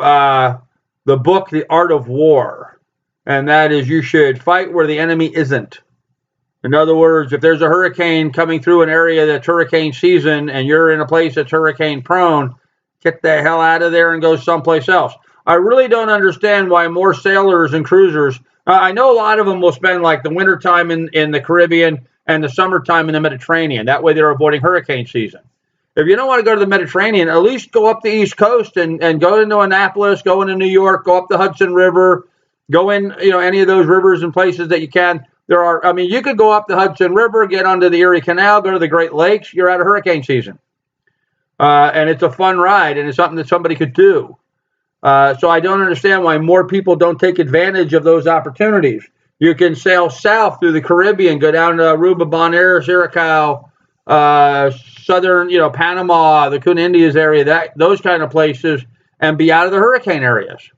the book, The Art of War, and that is you should fight where the enemy isn't. In other words, if there's a hurricane coming through an area that's hurricane season and you're in a place that's hurricane prone, Get the hell out of there and go someplace else. I really don't understand why more sailors and cruisers. I know a lot of them will spend like the wintertime in the Caribbean and the summertime in the Mediterranean. That way they're avoiding hurricane season. If you don't want to go to the Mediterranean, at least go up the East Coast and go into Annapolis, go into New York, go up the Hudson River, go in, any of those rivers and places that you can. You could go up the Hudson River, get onto the Erie Canal, go to the Great Lakes. You're out of hurricane season. And it's a fun ride, and it's something that somebody could do. So I don't understand why more people don't take advantage of those opportunities. You can sail south through the Caribbean, go down to Aruba, Bonaire, Curacao, southern, Panama, the Coon Indias area, those kind of places, and be out of the hurricane areas.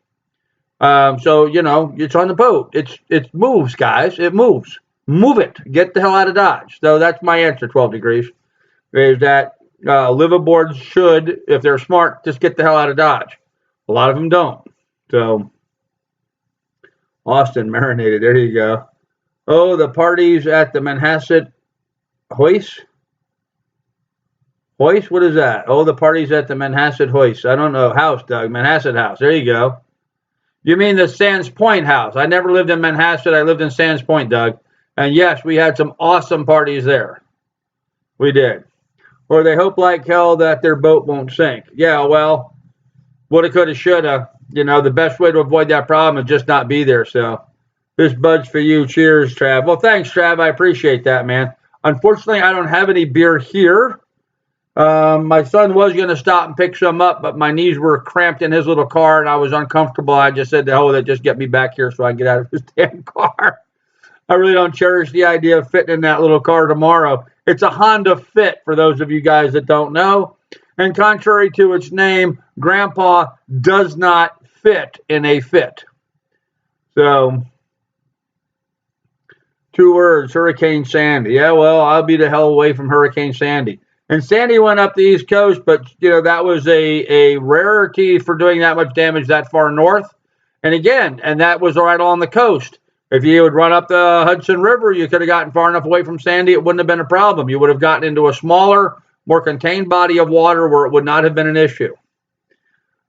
So it's on the boat. It moves, guys. It moves. Move it. Get the hell out of Dodge. So that's my answer. 12 degrees is that liveaboards should, if they're smart, just get the hell out of Dodge. A lot of them don't. So Austin marinated. There you go. Oh, the parties at the Manhasset Hoist. Hoist? What is that? Oh, the parties at the Manhasset Hoist. I don't know. House, Doug. Manhasset House. There you go. You mean the Sands Point house? I never lived in Manhasset. I lived in Sands Point, Doug. And yes, we had some awesome parties there. We did. Or they hope like hell that their boat won't sink. Yeah, well, woulda, coulda, shoulda. The best way to avoid that problem is just not be there. So this bud's for you. Cheers, Trav. Well, thanks, Trav. I appreciate that, man. Unfortunately, I don't have any beer here. My son was going to stop and pick some up, but my knees were cramped in his little car, and I was uncomfortable. I just said, the hell with it, just get me back here so I can get out of his damn car. I really don't cherish the idea of fitting in that little car tomorrow. It's a Honda Fit, for those of you guys that don't know. And contrary to its name, Grandpa does not fit in a Fit. So, 2 words, Hurricane Sandy. Yeah, well, I'll be the hell away from Hurricane Sandy. And Sandy went up the East Coast, but, that was a rarity for doing that much damage that far north. And again, that was right on the coast. If you would run up the Hudson River, you could have gotten far enough away from Sandy, it wouldn't have been a problem. You would have gotten into a smaller, more contained body of water where it would not have been an issue.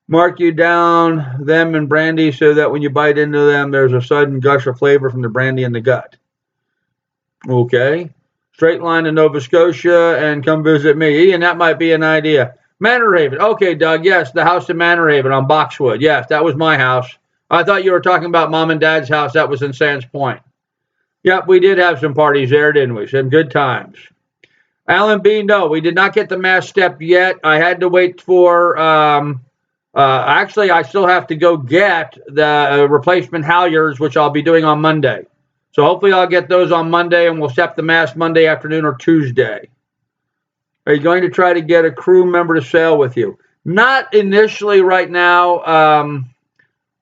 Mark you down them in brandy so that when you bite into them, there's a sudden gush of flavor from the brandy in the gut. Okay. Straight line to Nova Scotia and come visit me. And that might be an idea. Manor Haven. Okay, Doug. Yes, the house in Manor Haven on Boxwood. Yes, that was my house. I thought you were talking about Mom and Dad's house. That was in Sands Point. Yep, we did have some parties there, didn't we? Some good times. Alan B., no, we did not get the mast step yet. I had to wait for, actually, I still have to go get the replacement halyards, which I'll be doing on Monday. So hopefully I'll get those on Monday, and we'll step the mast Monday afternoon or Tuesday. Are you going to try to get a crew member to sail with you? Not initially right now.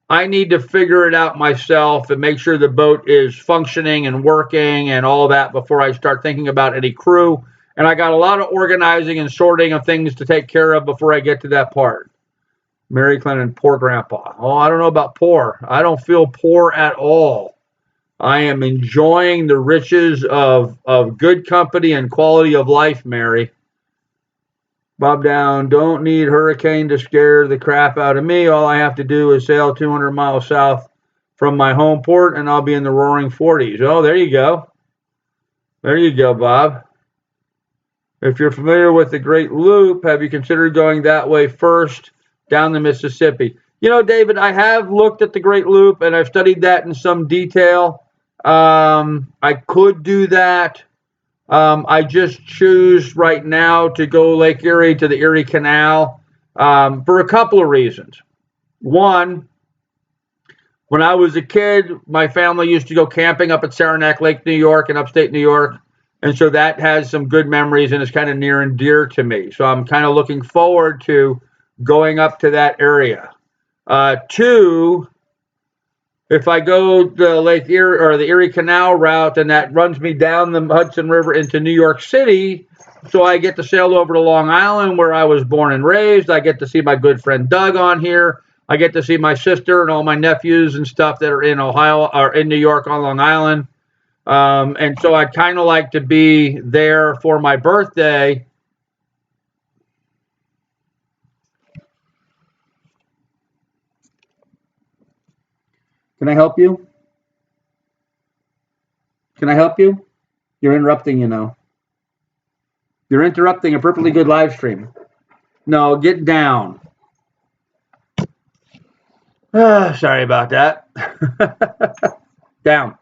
I need to figure it out myself and make sure the boat is functioning and working and all that before I start thinking about any crew. And I got a lot of organizing and sorting of things to take care of before I get to that part. Mary Clinton, poor grandpa. Oh, I don't know about poor. I don't feel poor at all. I am enjoying the riches of good company and quality of life, Mary. Bob Down, don't need hurricane to scare the crap out of me. All I have to do is sail 200 miles south from my home port, and I'll be in the roaring 40s. Oh, there you go. There you go, Bob. If you're familiar with the Great Loop, have you considered going that way first down the Mississippi? David, I have looked at the Great Loop, and I've studied that in some detail. I could do that. I just choose right now to go Lake Erie to the Erie Canal for a couple of reasons. One, when I was a kid, my family used to go camping up at Saranac Lake, New York, in upstate New York. And so that has some good memories and is kind of near and dear to me. So I'm kind of looking forward to going up to that area. Two, if I go the Lake Erie or the Erie Canal route, and that runs me down the Hudson River into New York City, so I get to sail over to Long Island where I was born and raised. I get to see my good friend Doug on here. I get to see my sister and all my nephews and stuff that are in Ohio or in New York on Long Island. And so I'd kind of like to be there for my birthday. Can I help you? Can I help you? You're interrupting, you know. You're interrupting a perfectly good live stream. No, get down. Sorry about that. Down.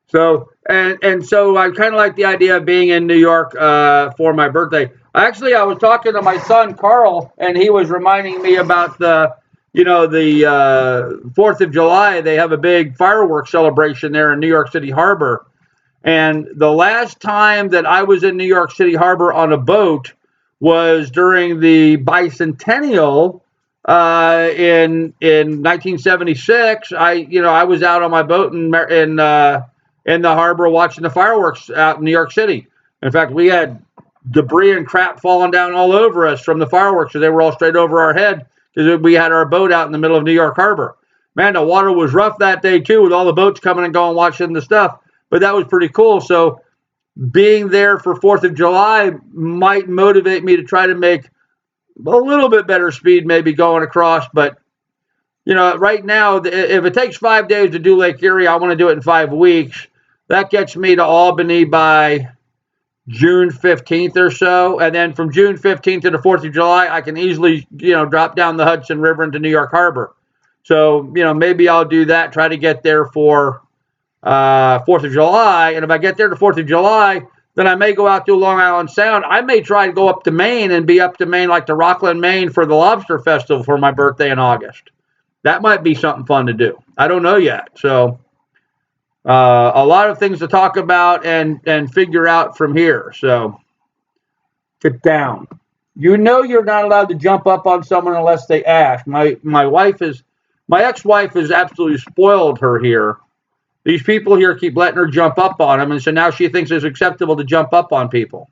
So so I kind of like the idea of being in New York for my birthday. Actually, I was talking to my son Carl, and he was reminding me about the 4th of July. They have a big fireworks celebration there in New York City Harbor. And the last time that I was in New York City Harbor on a boat was during the bicentennial in 1976. I was out on my boat in the harbor watching the fireworks out in New York City. In fact, we had debris and crap falling down all over us from the fireworks, so they were all straight over our head because we had our boat out in the middle of New York Harbor. Man, the water was rough that day too, with all the boats coming and going watching the stuff. But that was pretty cool. So being there for 4th of July might motivate me to try to make a little bit better speed, maybe going across. But right now, if it takes 5 days to do Lake Erie, I want to do it in 5 weeks. That gets me to Albany by June 15th or so. And then from June 15th to the 4th of July, I can easily, drop down the Hudson River into New York Harbor. So, maybe I'll do that, try to get there for 4th of July. And if I get there to 4th of July, then I may go out to Long Island Sound. I may try to go up to Maine and be up to Maine, like to Rockland, Maine, for the Lobster Festival for my birthday in August. That might be something fun to do. I don't know yet. So a lot of things to talk about and figure out from here. So get down. You're not allowed to jump up on someone unless they ask. My ex-wife has absolutely spoiled her here. These people here keep letting her jump up on them, and so now she thinks it's acceptable to jump up on people.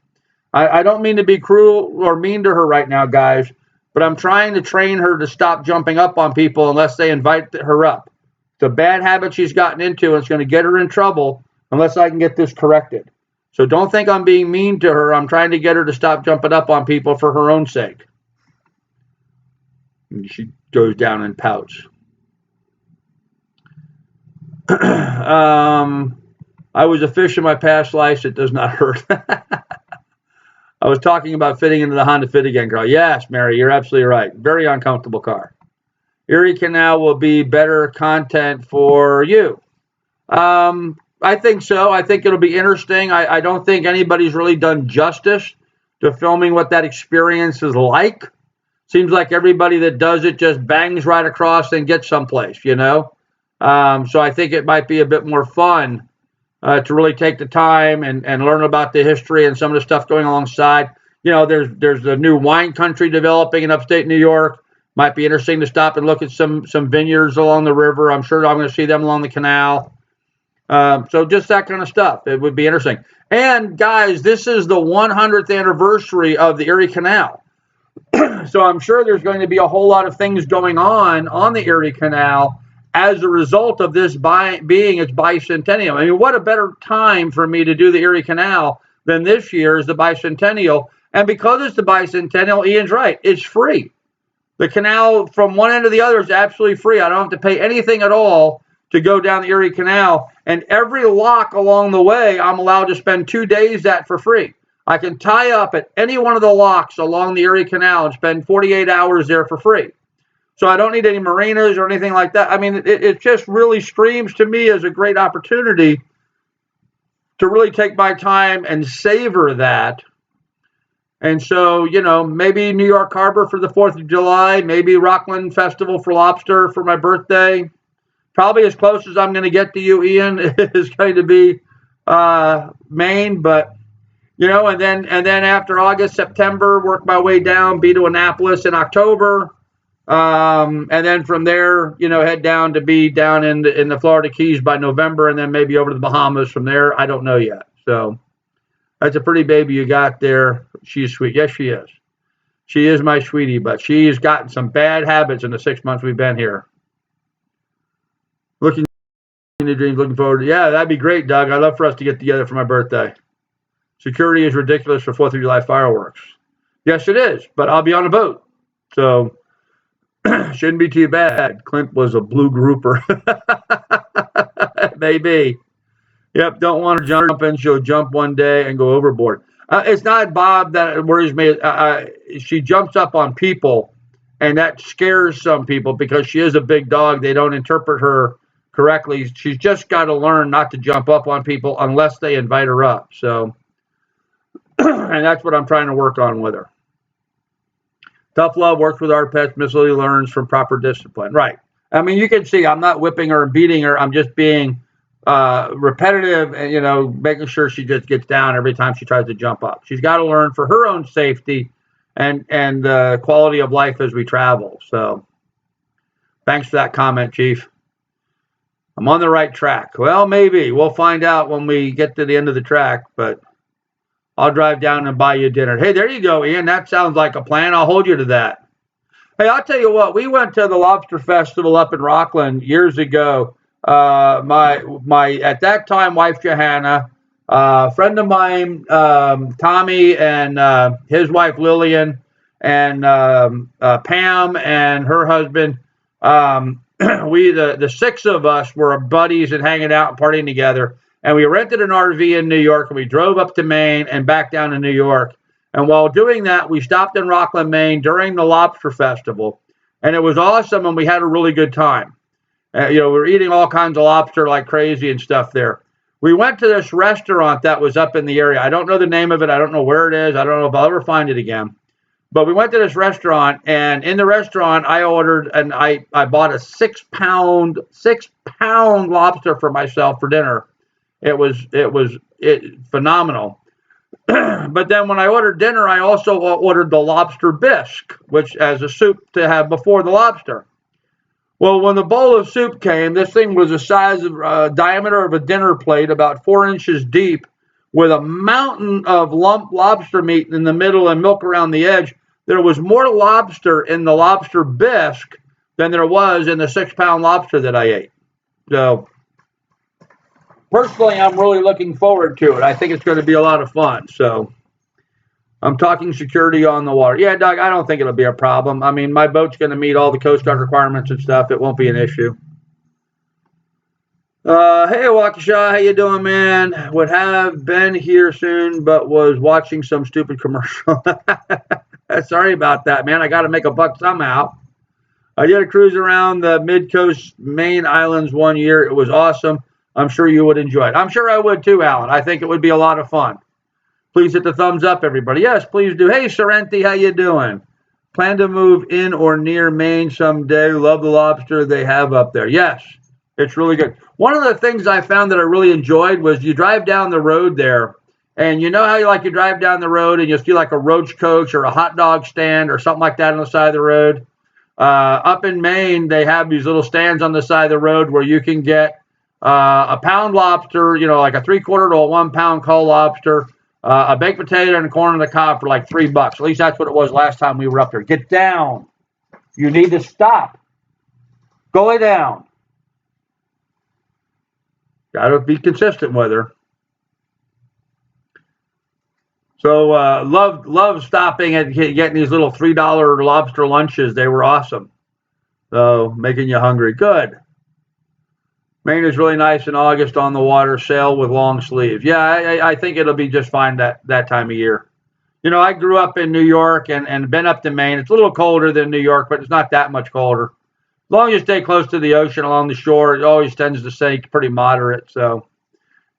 I don't mean to be cruel or mean to her right now, guys, but I'm trying to train her to stop jumping up on people unless they invite her up. It's a bad habit she's gotten into, and it's going to get her in trouble unless I can get this corrected. So don't think I'm being mean to her. I'm trying to get her to stop jumping up on people for her own sake. And she goes down and pouts. I was a fish in my past life. It does not hurt. I was talking about fitting into the Honda Fit Again car. Yes, Mary, you're absolutely right. Very uncomfortable car. Erie Canal will be better content for you. I think so. I think it'll be interesting. I don't think anybody's really done justice to filming what that experience is like. Seems like everybody that does it just bangs right across and gets someplace, So I think it might be a bit more fun to really take the time and learn about the history and some of the stuff going alongside. There's a new wine country developing in upstate New York. Might be interesting to stop and look at some vineyards along the river. I'm sure I'm going to see them along the canal. So just that kind of stuff. It would be interesting. And guys, this is the 100th anniversary of the Erie Canal. So I'm sure there's going to be a whole lot of things going on the Erie Canal as a result of this being its bicentennial. I mean, what a better time for me to do the Erie Canal than this year is the bicentennial. And because it's the bicentennial, Ian's right. It's free. The canal from one end to the other is absolutely free. I don't have to pay anything at all to go down the Erie Canal. And every lock along the way, I'm allowed to spend 2 days at for free. I can tie up at any one of the locks along the Erie Canal and spend 48 hours there for free. So I don't need any marinas or anything like that. I mean, it just really screams to me as a great opportunity to really take my time and savor that. And so, maybe New York Harbor for the 4th of July, maybe Rockland Festival for lobster for my birthday. Probably as close as I'm going to get to you, Ian, is going to be Maine. But, and then after August, September, work my way down, be to Annapolis in October. And then from there, head down to be down in the Florida Keys by November, and then maybe over to the Bahamas from there. I don't know yet. So that's a pretty baby you got there. She's sweet. Yes, she is. She is my sweetie, but she's gotten some bad habits in the 6 months we've been here. Looking into dreams, looking forward to, yeah, that'd be great, Doug. I'd love for us to get together for my birthday. Security is ridiculous for 4th of July fireworks. Yes, it is, but I'll be on a boat. So Shouldn't be too bad. Clint was a blue grouper. Maybe. Yep, don't want to jump in. She'll jump one day and go overboard. It's not Bob that worries me. She jumps up on people, and that scares some people because she is a big dog. They don't interpret her correctly. She's just got to learn not to jump up on people unless they invite her up. So, and that's what I'm trying to work on with her. Tough love works with our pets. Miss Lily learns from proper discipline. Right. I mean, you can see I'm not whipping her and beating her. I'm just being repetitive and, making sure she just gets down every time she tries to jump up. She's got to learn for her own safety and quality of life as we travel. So thanks for that comment, Chief. I'm on the right track. Well, maybe. We'll find out when we get to the end of the track, but I'll drive down and buy you dinner. Hey, there you go, Ian. That sounds like a plan. I'll hold you to that. Hey, I'll tell you what. We went to the Lobster Festival up in Rockland years ago. My at that time wife Johanna, friend of mine Tommy, and his wife Lillian, and Pam and her husband. We the six of us were buddies and hanging out and partying together. And we rented an RV in New York, and we drove up to Maine and back down to New York. And while doing that, we stopped in Rockland, Maine during the Lobster Festival. And it was awesome, and we had a really good time. We were eating all kinds of lobster like crazy and stuff there. We went to this restaurant that was up in the area. I don't know the name of it. I don't know where it is. I don't know if I'll ever find it again. But we went to this restaurant, and in the restaurant, I ordered, and I bought a 6-pound lobster for myself for dinner. It was phenomenal. But then when I ordered dinner, I also ordered the lobster bisque, which as a soup to have before the lobster. Well, when the bowl of soup came, this thing was the size of diameter of a dinner plate, about 4 inches deep, with a mountain of lump lobster meat in the middle and milk around the edge. There was more lobster in the lobster bisque than there was in the 6-pound lobster that I ate. So personally, I'm really looking forward to it. I think it's going to be a lot of fun. So I'm talking security on the water. Yeah, Doug, I don't think it'll be a problem. I mean, my boat's going to meet all the Coast Guard requirements and stuff. It won't be an issue. Hey, Waukesha, how you doing, man? Would have been here soon, but was watching some stupid commercial. Sorry about that, man. I got to make a buck somehow. I did a cruise around the mid-coast Maine Islands one year. It was awesome. I'm sure you would enjoy it. I'm sure I would too, Alan. I think it would be a lot of fun. Please hit the thumbs up, everybody. Yes, please do. Hey, Sorrenti, how you doing? Plan to move in or near Maine someday. Love the lobster they have up there. Yes, it's really good. One of the things I found that I really enjoyed was you drive down the road there, and you know how you drive down the road and you'll see like a roach coach or a hot dog stand or something like that on the side of the road. Up in Maine, they have these little stands on the side of the road where you can get a pound lobster, like a 3/4 to a 1 pound cull lobster, a baked potato and a corn on the cob for like $3. At least that's what it was last time we were up there. Get down. You need to stop. Go lay down. Got to be consistent with her. So love stopping and getting these little $3 lobster lunches. They were awesome. So making you hungry. Good. Maine is really nice in August on the water, sail with long sleeves. Yeah, I think it'll be just fine that time of year. I grew up in New York and been up to Maine. It's a little colder than New York, but it's not that much colder. As long as you stay close to the ocean along the shore, it always tends to stay pretty moderate. So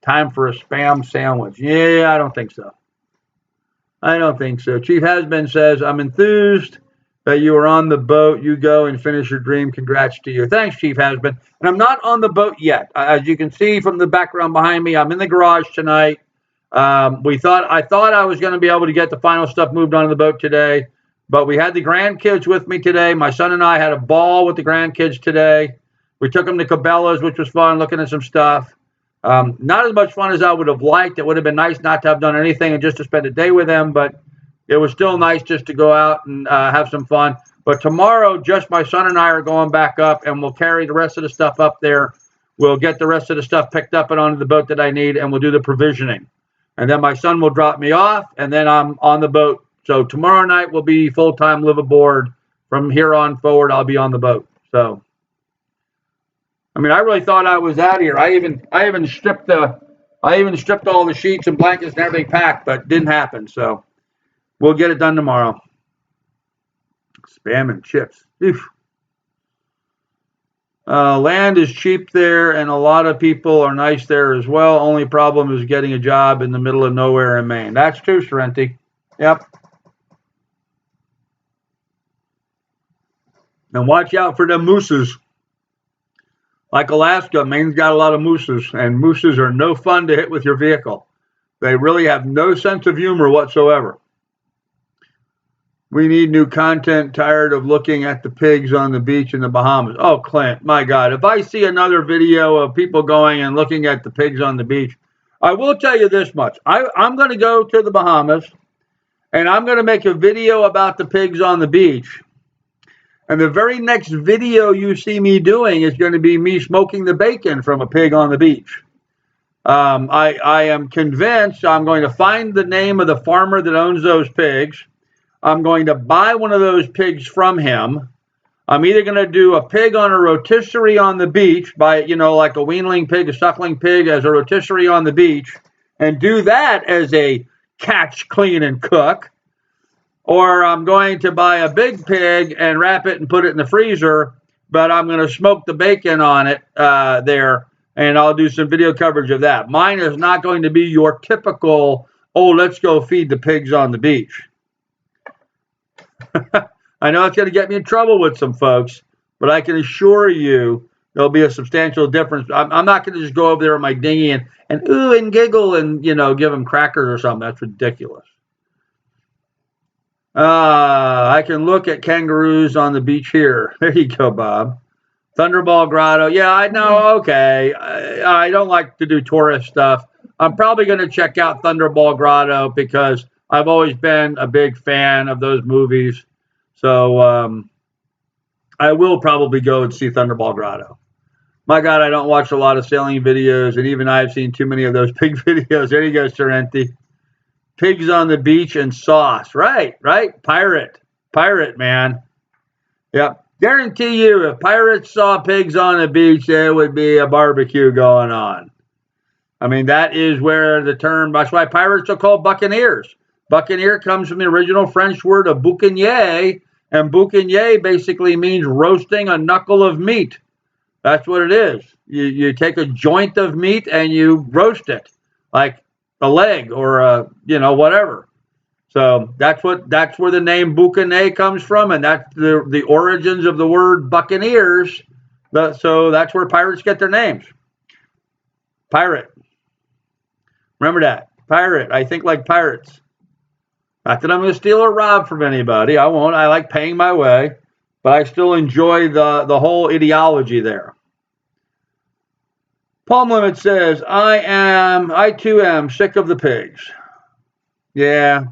time for a Spam sandwich. Yeah, I don't think so. Chief Hasbin says, I'm enthused that you are on the boat. You go and finish your dream. Congrats to you. Thanks, Chief Hasbin. And I'm not on the boat yet. As you can see from the background behind me, I'm in the garage tonight. I thought I was going to be able to get the final stuff moved onto the boat today, but we had the grandkids with me today. My son and I had a ball with the grandkids today. We took them to Cabela's, which was fun, looking at some stuff. Not as much fun as I would have liked. It would have been nice not to have done anything and just to spend a day with them, but it was still nice just to go out and have some fun. But tomorrow, just my son and I are going back up, and we'll carry the rest of the stuff up there. We'll get the rest of the stuff picked up and onto the boat that I need, and we'll do the provisioning. And then my son will drop me off, and then I'm on the boat. So tomorrow night will be full-time live aboard From here on forward, I'll be on the boat. So, I mean, I really thought I was out here. I even stripped all the sheets and blankets and everything packed, but didn't happen. So we'll get it done tomorrow. Spam and chips. Oof. Land is cheap there, and a lot of people are nice there as well. Only problem is getting a job in the middle of nowhere in Maine. That's true, Sorrenti. Yep. And watch out for the mooses. Like Alaska, Maine's got a lot of mooses, and mooses are no fun to hit with your vehicle. They really have no sense of humor whatsoever. We need new content. Tired of looking at the pigs on the beach in the Bahamas. Oh, Clint, my God. If I see another video of people going and looking at the pigs on the beach, I will tell you this much. I'm going to go to the Bahamas, and I'm going to make a video about the pigs on the beach. And the very next video you see me doing is going to be me smoking the bacon from a pig on the beach. I am convinced I'm going to find the name of the farmer that owns those pigs. I'm going to buy one of those pigs from him. I'm either going to do a pig on a rotisserie on the beach, by, like a weanling pig, a suckling pig as a rotisserie on the beach, and do that as a catch, clean, and cook. Or I'm going to buy a big pig and wrap it and put it in the freezer, but I'm going to smoke the bacon on it there, and I'll do some video coverage of that. Mine is not going to be your typical, let's go feed the pigs on the beach. I know it's going to get me in trouble with some folks, but I can assure you there'll be a substantial difference. I'm not going to just go over there in my dinghy and ooh and giggle and, give them crackers or something. That's ridiculous. I can look at kangaroos on the beach here. There you go, Bob. Thunderball Grotto. Yeah, I know. Okay. I don't like to do tourist stuff. I'm probably going to check out Thunderball Grotto because I've always been a big fan of those movies. So I will probably go and see Thunderball Grotto. My God, I don't watch a lot of sailing videos, and even I've seen too many of those pig videos. There you go, Sorrenti. Pigs on the beach and sauce. Right. Pirate, man. Yep. Guarantee you, if pirates saw pigs on the beach, there would be a barbecue going on. I mean, that is where the term, that's why pirates are called buccaneers. Buccaneer comes from the original French word of boucanier, and boucanier basically means roasting a knuckle of meat. That's what it is. You take a joint of meat and you roast it, like a leg or whatever. So that's where the name boucanier comes from, and that's the origins of the word buccaneers. So that's where pirates get their names. Pirate. Remember that. Pirate. I think like pirates. Not that I'm going to steal or rob from anybody. I won't. I like paying my way, but I still enjoy the whole ideology there. Palm Limit says, I too am sick of the pigs. Yeah.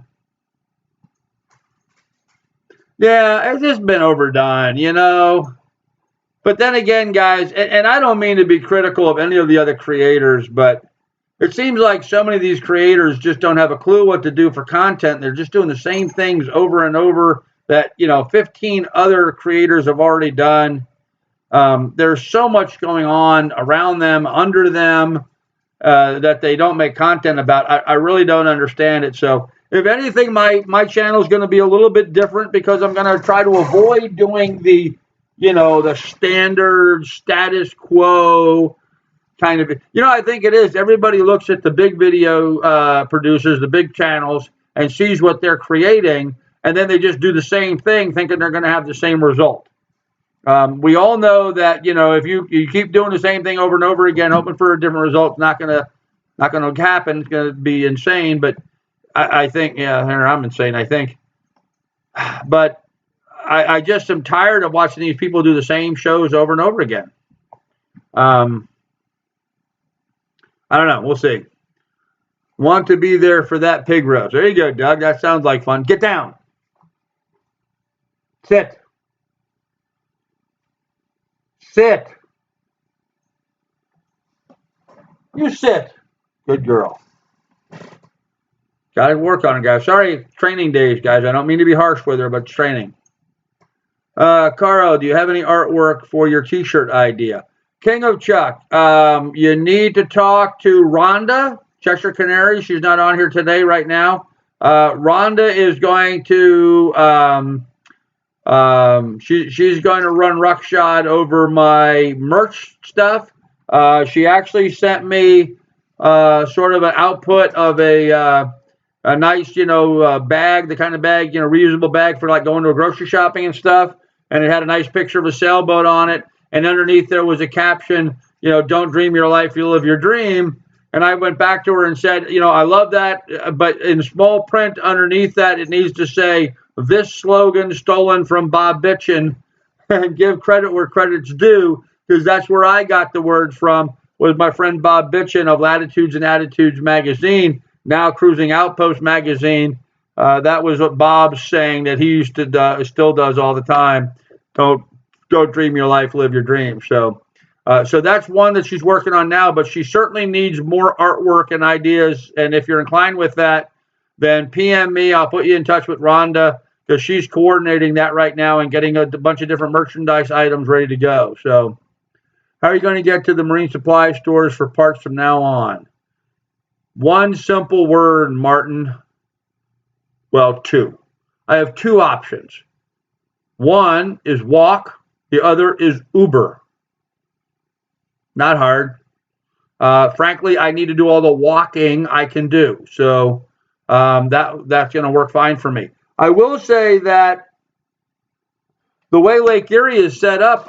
Yeah, it's just been overdone, But then again, guys, and I don't mean to be critical of any of the other creators, but it seems like so many of these creators just don't have a clue what to do for content. They're just doing the same things over and over that, 15 other creators have already done. There's so much going on around them, under them, that they don't make content about. I really don't understand it. So if anything, my channel is going to be a little bit different because I'm going to try to avoid doing the standard status quo kind of, I think it is. Everybody looks at the big video producers, the big channels, and sees what they're creating, and then they just do the same thing, thinking they're going to have the same result. We all know that if you keep doing the same thing over and over again, hoping for a different result, it's not going to happen. It's going to be insane. But I think, I'm insane. I think, but I just am tired of watching these people do the same shows over and over again. I don't know. We'll see. Want to be there for that pig roast. There you go, Doug. That sounds like fun. Get down. Sit. Sit. You sit. Good girl. Got to work on it, guys. Sorry, training days, guys. I don't mean to be harsh with her, but it's training. Carl, do you have any artwork for your T-shirt idea? King of Chuck, you need to talk to Rhonda, Cheshire Canary. She's not on here today right now. Rhonda is going to she's going to run ruckshod over my merch stuff. She actually sent me sort of an output of a nice, bag, the kind of bag, reusable bag for like going to a grocery shopping and stuff. And it had a nice picture of a sailboat on it. And underneath there was a caption, don't dream your life, you live your dream. And I went back to her and said, I love that, but in small print underneath that, it needs to say, this slogan stolen from Bob Bitchin, and give credit where credit's due, because that's where I got the words from, was my friend Bob Bitchin of Latitudes and Attitudes magazine, now Cruising Outpost magazine. That was what Bob's saying that he used to still does all the time. Don't dream your life, live your dream. So that's one that she's working on now, but she certainly needs more artwork and ideas. And if you're inclined with that, then PM me. I'll put you in touch with Rhonda, because she's coordinating that right now and getting a bunch of different merchandise items ready to go. So how are you going to get to the marine supply stores for parts from now on? One simple word, Martin. Well, two. I have two options. One is walk. The other is Uber. Not hard. Frankly, I need to do all the walking I can do. So that's going to work fine for me. I will say that the way Lake Erie is set up,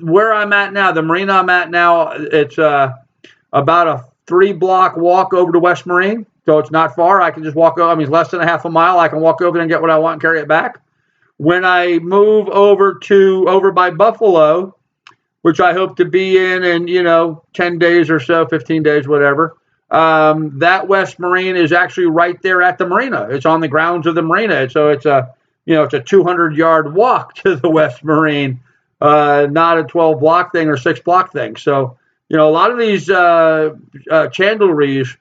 where I'm at now, the marina I'm at now, it's about a 3-block walk over to West Marine. So it's not far. I can just walk over. I mean, it's less than a half a mile. I can walk over there and get what I want and carry it back. When I move over by Buffalo, which I hope to be in 10 days or so, 15 days, whatever, that West Marine is actually right there at the marina. It's on the grounds of the marina. So it's a 200-yard walk to the West Marine, not a 12-block thing or 6-block thing. So, a lot of these chandleries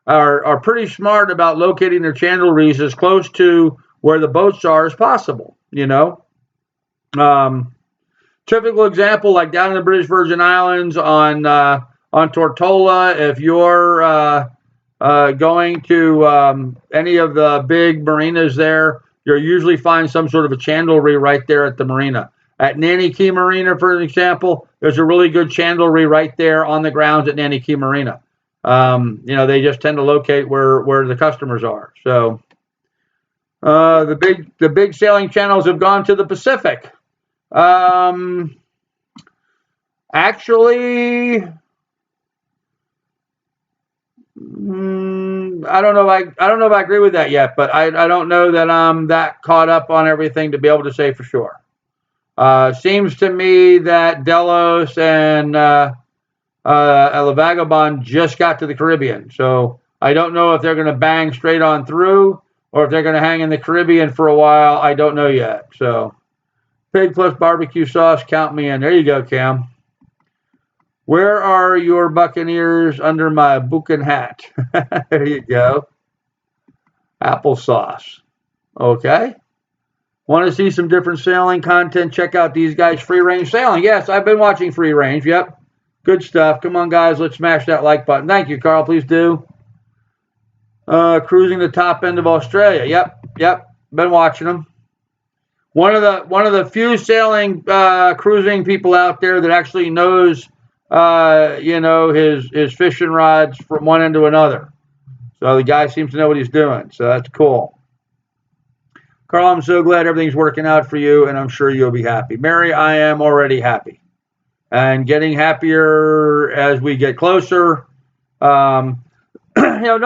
are pretty smart about locating their chandleries as close to where the boats are as possible, Typical example, like down in the British Virgin Islands on Tortola, if you're going to any of the big marinas there, you'll usually find some sort of a chandlery right there at the marina. At Nanny Key Marina, for example, there's a really good chandlery right there on the grounds at Nanny Key Marina. They just tend to locate where the customers are. So the big sailing channels have gone to the Pacific. Actually, I don't know if I agree with that yet, but I don't know that I'm that caught up on everything to be able to say for sure. Seems to me that Delos and El Vagabond just got to the Caribbean, so I don't know if they're going to bang straight on through or if they're going to hang in the Caribbean for a while. I don't know yet. So pig plus barbecue sauce, count me in. There you go, Cam. Where are your Buccaneers under my Buchan hat? There you go. Applesauce. Okay. Want to see some different sailing content? Check out these guys, Free Range Sailing. Yes, I've been watching Free Range. Yep. Good stuff. Come on, guys. Let's smash that like button. Thank you, Carl. Please do. Cruising the top end of Australia. Yep. Been watching them. One of the few sailing cruising people out there that actually knows his fishing rods from one end to another. So the guy seems to know what he's doing. So that's cool. Carl, I'm so glad everything's working out for you, and I'm sure you'll be happy. Mary, I am already happy and getting happier as we get closer. Don't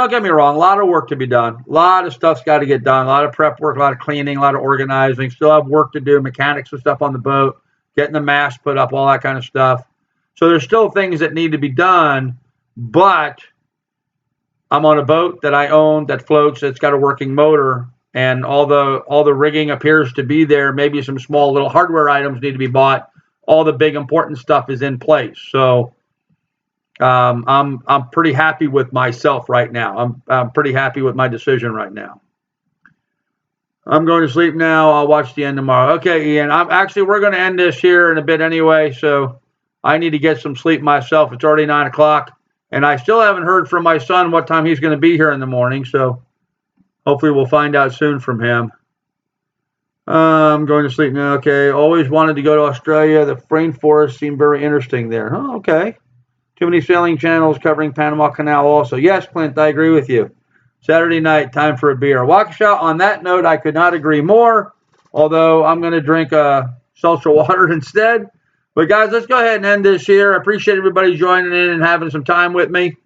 get me wrong, a lot of work to be done. A lot of stuff's got to get done. A lot of prep work, a lot of cleaning, a lot of organizing. Still have work to do, mechanics and stuff on the boat, getting the mast put up, all that kind of stuff. So there's still things that need to be done, but I'm on a boat that I own that floats, that's got a working motor, and all the rigging appears to be there. Maybe some small little hardware items need to be bought. All the big important stuff is in place. So I'm pretty happy with myself right now. I'm pretty happy with my decision right now. I'm going to sleep now. I'll watch the end tomorrow. Okay, Ian. We're going to end this here in a bit anyway, so I need to get some sleep myself. It's already 9 o'clock, and I still haven't heard from my son what time he's going to be here in the morning, so hopefully we'll find out soon from him. I'm going to sleep now. Okay. Always wanted to go to Australia. The rainforest seemed very interesting there. Oh, okay. Too many sailing channels covering Panama Canal also. Yes, Clint, I agree with you. Saturday night, time for a beer. Waukesha, on that note, I could not agree more, although I'm going to drink seltzer water instead. But guys, let's go ahead and end this here. I appreciate everybody joining in and having some time with me.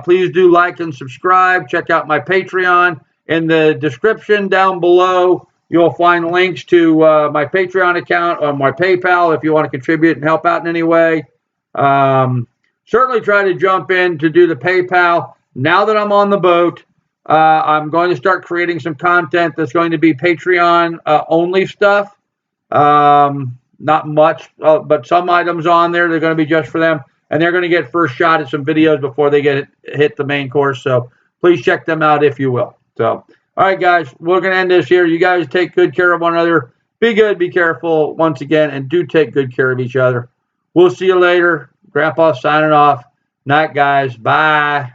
Please do like and subscribe. Check out my Patreon. In the description down below, you'll find links to my Patreon account or my PayPal if you want to contribute and help out in any way. Certainly try to jump in to do the PayPal. Now that I'm on the boat, I'm going to start creating some content that's going to be Patreon only stuff. Not much, but some items on there, they're going to be just for them. And they're going to get first shot at some videos before they hit the main course. So please check them out if you will. So, all right, guys, we're going to end this here. You guys take good care of one another. Be good, be careful once again, and do take good care of each other. We'll see you later. Grandpa signing off. Night, guys. Bye.